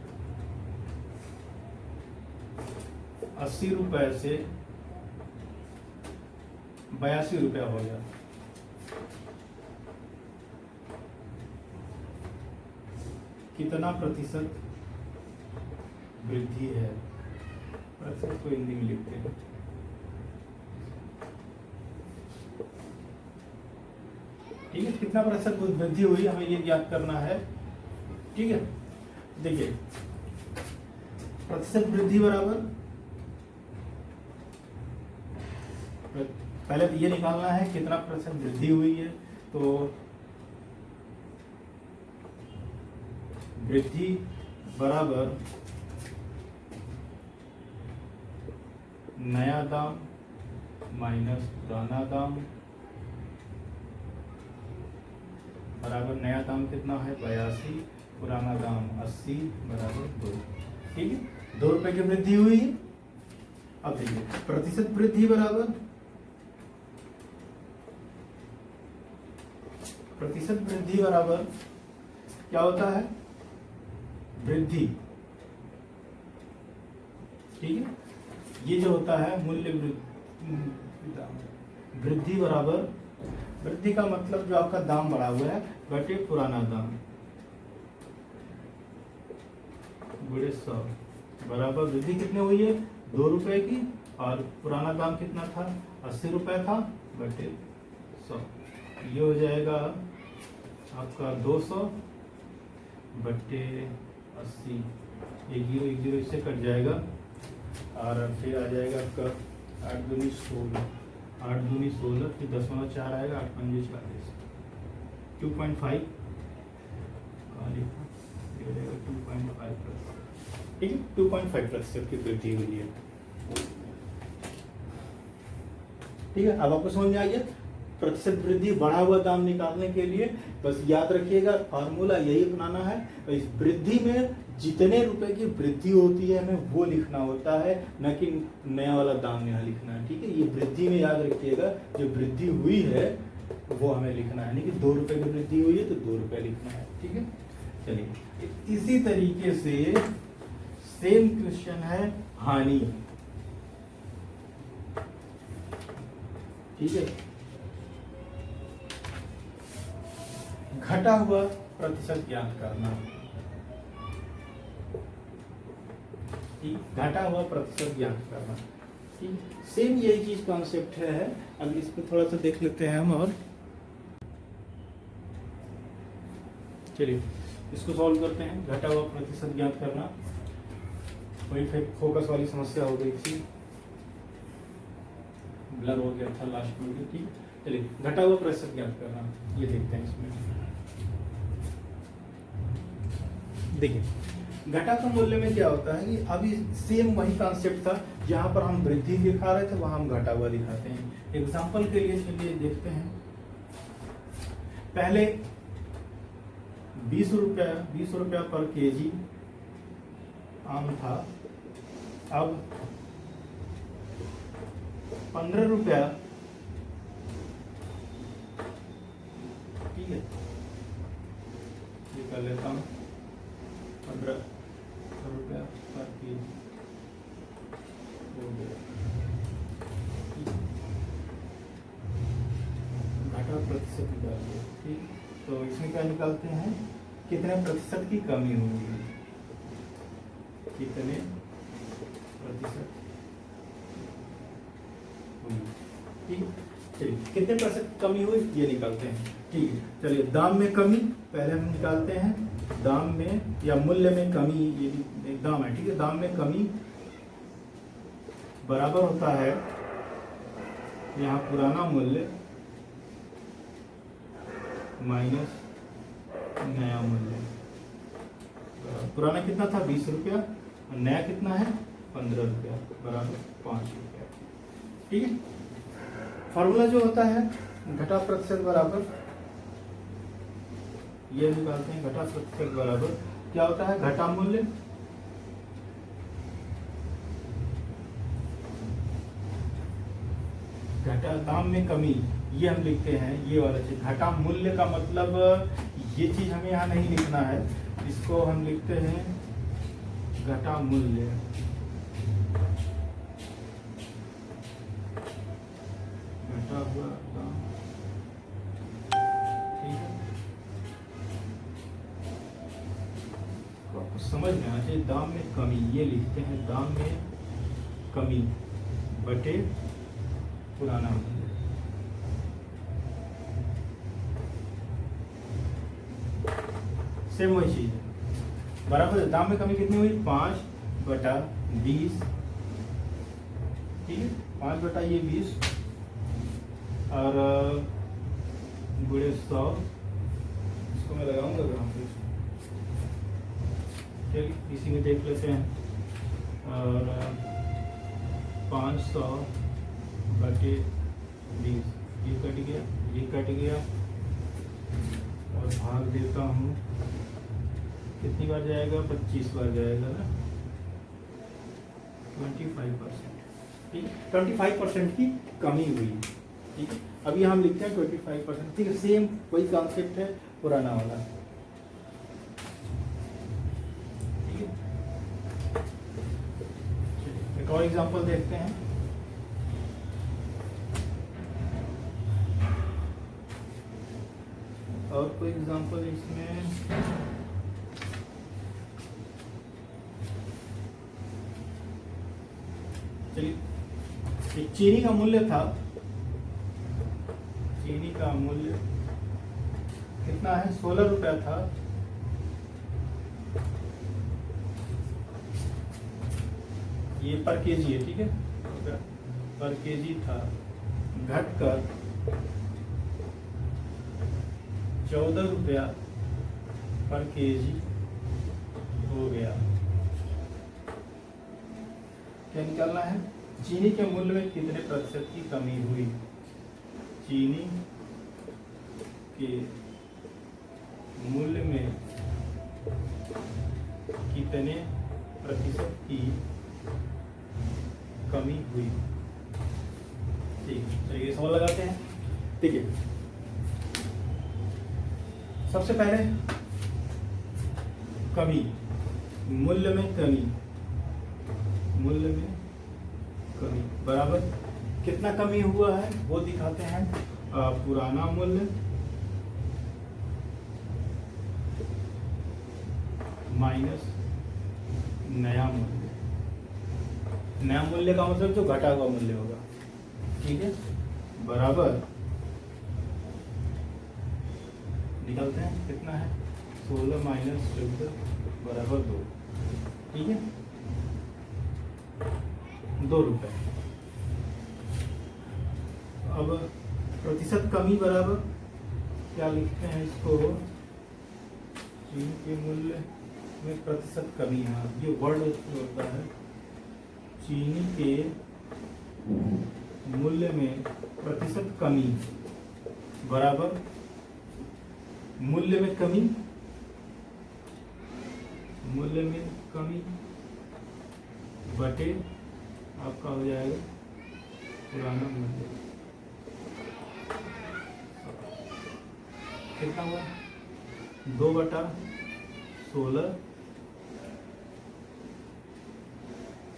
80 रुपए से 82 रुपया हो गया। कितना प्रतिशत वृद्धि है? प्रतिशत को हिंदी में लिखते हैं। ठीक है, कितना प्रतिशत वृद्धि हुई हमें ये ज्ञात करना है। ठीक है, देखिए प्रतिशत वृद्धि बराबर, पहले तो ये निकालना है कितना प्रतिशत वृद्धि हुई है। तो वृद्धि बराबर नया दाम माइनस पुराना दाम बराबर नया दाम कितना है 82, पुराना दाम 80 बराबर 2। ठीक है, 2 रुपए की वृद्धि हुई है। अब देखिए प्रतिशत वृद्धि बराबर प्रतिशत वृद्धि बराबर क्या होता है? वृद्धि। ठीक है, ये जो होता है मूल्य वृद्धि बराबर, वृद्धि का मतलब जो आपका दाम बढ़ा हुआ है बटे पुराना दाम गुणे 100 बराबर वृद्धि कितने हुई है 2 रुपए की, और पुराना दाम कितना था 80 रुपए था बटे 100। ये हो जाएगा आपका 200 बटे 80, 1 0 इससे कट जाएगा और फिर आ जाएगा आपका 8 दूनी 16, 8 दूनी 16, फिर 0.4 आएगा, 8 पंजे 40, 2.5 2.5%। ठीक है, 2.5% की वृद्धि हुई है। ठीक है, अब आपको समझ में आ गया। प्रतिशत वृद्धि बढ़ा हुआ दाम निकालने के लिए बस याद रखिएगा फॉर्मूला यही अपनाना है। तो इस वृद्धि में जितने रुपए की वृद्धि होती है हमें वो लिखना होता है, न कि नया वाला दाम यहाँ लिखना है। ठीक है, ये वृद्धि में याद रखिएगा जो वृद्धि हुई है वो हमें लिखना है, नहीं कि 2 रुपए की वृद्धि हुई है तो 2 रुपए लिखना है। ठीक है, चलिए इसी तरीके से सेम क्वेश्चन है हानि। ठीक है, घटा हुआ प्रतिशत ज्ञात करना। ठीक, घटा हुआ प्रतिशत ज्ञात करना। ठीक, सेम यही चीज कॉन्सेप्ट है। अब इसको थोड़ा सा देख लेते हैं हम, और चलिए इसको सॉल्व करते हैं। घटा हुआ प्रतिशत ज्ञात करना, वही फोकस वाली समस्या हो गई थी, ब्लर हो गया था लास्ट में। ठीक, चलिए घटा हुआ प्रतिशत ज्ञात करना, ये देखते हैं। इसमें देखिए घटा का मूल्य में क्या होता है कि अभी सेम वही कॉन्सेप्ट था, जहां पर हम वृद्धि दिखा रहे थे वहां हम घटा हुआ दिखाते हैं। एग्जांपल के लिए चलिए देखते हैं। पहले 20 रुपया पर केजी आम था, अब 15 रुपया। ठीक है, ये कर लेता हूँ 15 रुपया पर केजी हो गया। घटा प्रतिशत निकाल दिया। ठीक, तो इसमें क्या निकालते हैं कितने प्रतिशत की कमी होगी, कितने प्रतिशत हुई। ठीक, चलिए कितने प्रतिशत कमी हुई ये निकालते हैं। ठीक है, चलिए दाम में कमी पहले हम निकालते हैं। दाम में या मूल्य में कमी, ये दाम है। ठीक है, दाम में कमी बराबर होता है यहाँ पुराना मूल्य माइनस नया मूल्य। पुराना कितना था 20 रुपया और नया कितना है 15 रुपया बराबर 5 रुपया। ठीक है, फॉर्मूला जो होता है घटा प्रतिशत बराबर, ये निकालते हैं। घटा प्रतिशत बराबर क्या होता है घटा मूल्य घटा दाम में कमी, ये हम लिखते हैं ये वाला चीज। घटा मूल्य का मतलब ये चीज हमें यहाँ नहीं लिखना है, इसको हम लिखते हैं घटा मूल्य। समझ में आ जाए, दाम में कमी, ये लिखते हैं दाम में कमी बटे पुराना मूल्य। सेम वही चीज है, बराबर। दाम में कमी कितनी हुई? 5/20, ठीक है, 5/20 और गुणे 100, इसको मैं लगाऊंगा ग्राम पे, चलिए इसी में देख लेते हैं। और 500/20, ये कट गया, ये कट गया, और भाग देता हूँ, कितनी बार जाएगा? 25 बार जाएगा ना, 25%, ठीक है, 25% की कमी हुई, ठीक है। अभी हम लिखते हैं 25%, ठीक है, सेम वही कॉन्सेप्ट है पुराना वाला, ठीक है। एक और एग्जांपल देखते हैं। और कोई एग्जांपल इसमें, चलिए, चीनी का मूल्य था, चीनी का मूल्य कितना है? 16 रुपया था, ये पर केजी है, ठीक है, पर केजी था, घटकर 14 रुपया पर केजी हो गया। क्या निकालना है? चीनी के मूल्य में कितने प्रतिशत की कमी हुई? चीनी के मूल्य में कितने प्रतिशत की कमी हुई? ठीक है, चलिए सवाल लगाते हैं, ठीक है। सबसे पहले कमी, मूल्य में कमी, मूल्य में कमी बराबर कितना कमी हुआ है वो दिखाते हैं। पुराना मूल्य माइनस नया मूल्य, नया मूल्य का मतलब जो घटा हुआ मूल्य होगा, ठीक है, बराबर निकलते हैं, कितना है? 16 माइनस 14 बराबर 2, ठीक है, 2 रुपए। अब प्रतिशत कमी बराबर क्या लिखते हैं इसको? चीनी के मूल्य में प्रतिशत कमी है, ये वर्ड होता है, चीनी के मूल्य में प्रतिशत कमी बराबर मूल्य में कमी, मूल्य में कमी बटे आपका हो जाएगा पुराना मूल्य। कितना हुआ? 2/16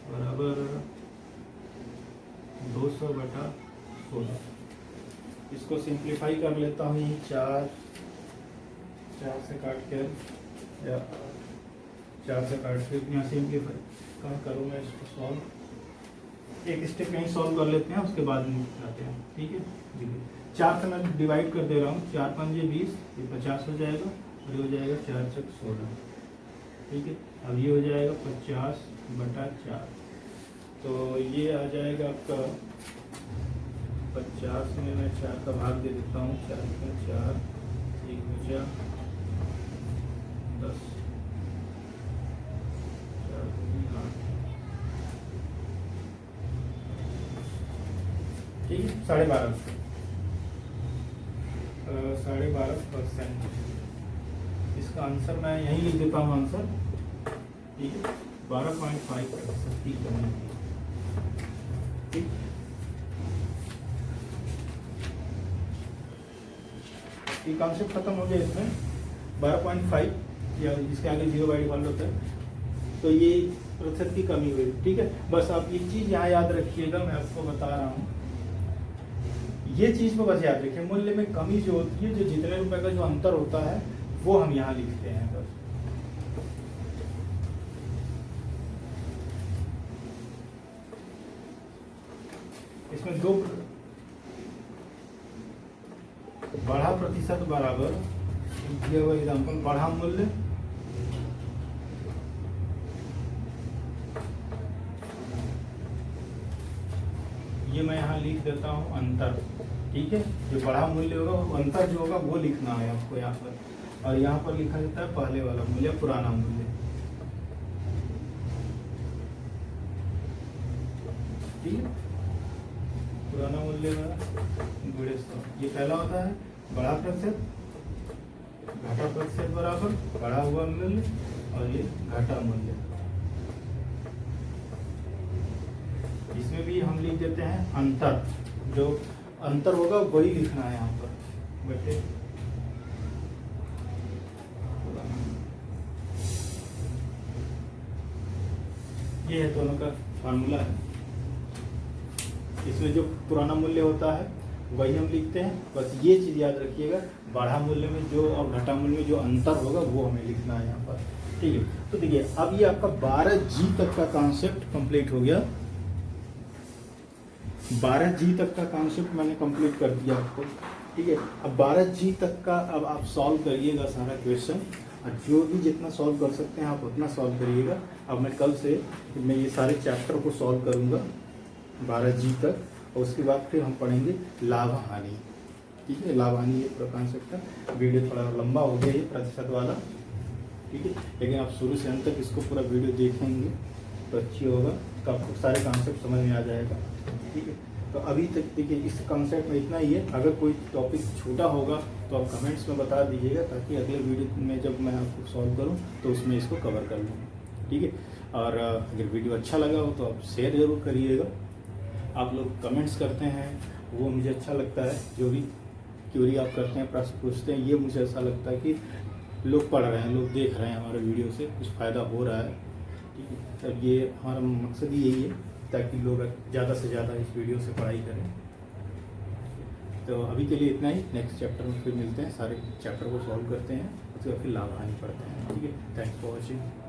बराबर 200/16। इसको सिंप्लीफाई कर लेता हूँ, 4 से काट कर, या 4 से काट के यहाँ सिंप्लीफाई कहाँ करूँ मैं इसको सॉल्व, एक स्टेप यहीं सॉल्व कर लेते हैं, उसके बाद में आते हैं, ठीक है। 4 से मैं डिवाइड कर दे रहा हूँ, 4 5 20, ये 50 हो जाएगा, और ये हो जाएगा 4 6 16, ठीक है। अब ये हो जाएगा 50/4, तो ये आ जाएगा आपका 50 में मैं 4 का भाग दे देता हूँ, 4 में 4, 1 बचा 10, 4 दूनी 8, ठीक है, 12.5%। इसका आंसर मैं यहीं लिख देता हूँ, आंसर, ठीक है, 12.5% की कमी, ठीक। ये कॉन्सेप्ट खत्म हो गया इसमें, 12.5 या जिसके आगे 0 बाई डिफॉल्ट होता है, तो ये प्रतिशत की कमी हुई, ठीक है। बस आप एक चीज यहाँ याद रखिएगा, मैं आपको बता रहा हूँ, ये चीज को बस याद रखिए, मूल्य में कमी जो होती है, जो जितने रुपए का जो अंतर होता है वो हम यहाँ लिखते हैं बस, इसमें दो बढ़ा प्रतिशत बराबर दिया हुआ एग्जाम्पल बढ़ा मूल्य ये मैं यहाँ लिख देता हूँ अंतर, ठीक है। जो बढ़ा मूल्य होगा वो अंतर जो होगा वो लिखना है आपको यहाँ पर, और यहाँ पर लिखा जाता है पहले वाला मूल्य पुराना मूल्य, ठीक है। पुराना मूल्य गुणे 100, ये पहला होता है बढ़ा प्रतिशत, घटा प्रतिशत बराबर बढ़ा हुआ मूल्य और ये घटा मूल्य। इसमें भी हम लिख देते हैं अंतर, जो अंतर होगा वही लिखना है यहाँ पर बेटे। ये है दोनों का फार्मूला है। इसमें जो पुराना मूल्य होता है वही हम लिखते हैं, बस ये चीज याद रखिएगा, बढ़ा मूल्य में जो और घटा मूल्य में जो अंतर होगा वो हमें लिखना है यहाँ पर, ठीक है। तो देखिए अब ये आपका 12G तक का कॉन्सेप्ट कंप्लीट हो गया। 12G तक का कॉन्सेप्ट मैंने कंप्लीट कर दिया आपको, ठीक है। अब 12G तक का अब आप सॉल्व करिएगा सारा क्वेश्चन, और जो भी जितना सॉल्व कर सकते हैं आप उतना सॉल्व करिएगा। अब मैं कल से मैं ये सारे चैप्टर को सॉल्व करूँगा 12G तक, और उसके बाद फिर हम पढ़ेंगे लाभ हानि, ठीक है। लाभ हानि ये पूरा कॉन्सेप्ट है। वीडियो थोड़ा लंबा हो गया ये प्रतिशत वाला, ठीक है, लेकिन आप शुरू से अंत तक इसको पूरा वीडियो देखेंगे तो अच्छी होगा, तो आपको सारे कॉन्सेप्ट समझ में आ जाएगा, ठीक है। तो अभी तक देखिए इस कॉन्सेप्ट में इतना ही है। अगर कोई टॉपिक छोटा होगा तो आप कमेंट्स में बता दीजिएगा, ताकि अगले वीडियो में जब मैं आपको सॉल्व करूं तो उसमें इसको कवर कर लूँ, ठीक है। और अगर वीडियो अच्छा लगा हो तो आप शेयर ज़रूर करिएगा। आप लोग कमेंट्स करते हैं वो मुझे अच्छा लगता है, जो भी क्यूरी आप करते हैं, प्रश्न पूछते हैं, ये मुझे ऐसा लगता है कि लोग पढ़ रहे हैं, लोग देख रहे हैं, हमारे वीडियो से कुछ फ़ायदा हो रहा है, ठीक है। तब ये हमारा मकसद यही है ताकि लोग ज़्यादा से ज़्यादा इस वीडियो से पढ़ाई करें। तो अभी के लिए इतना ही, नेक्स्ट चैप्टर में फिर मिलते हैं, सारे चैप्टर को सॉल्व करते हैं, उसके बाद फिर लाभ हानि पढ़ते हैं, ठीक है। Thanks for watching.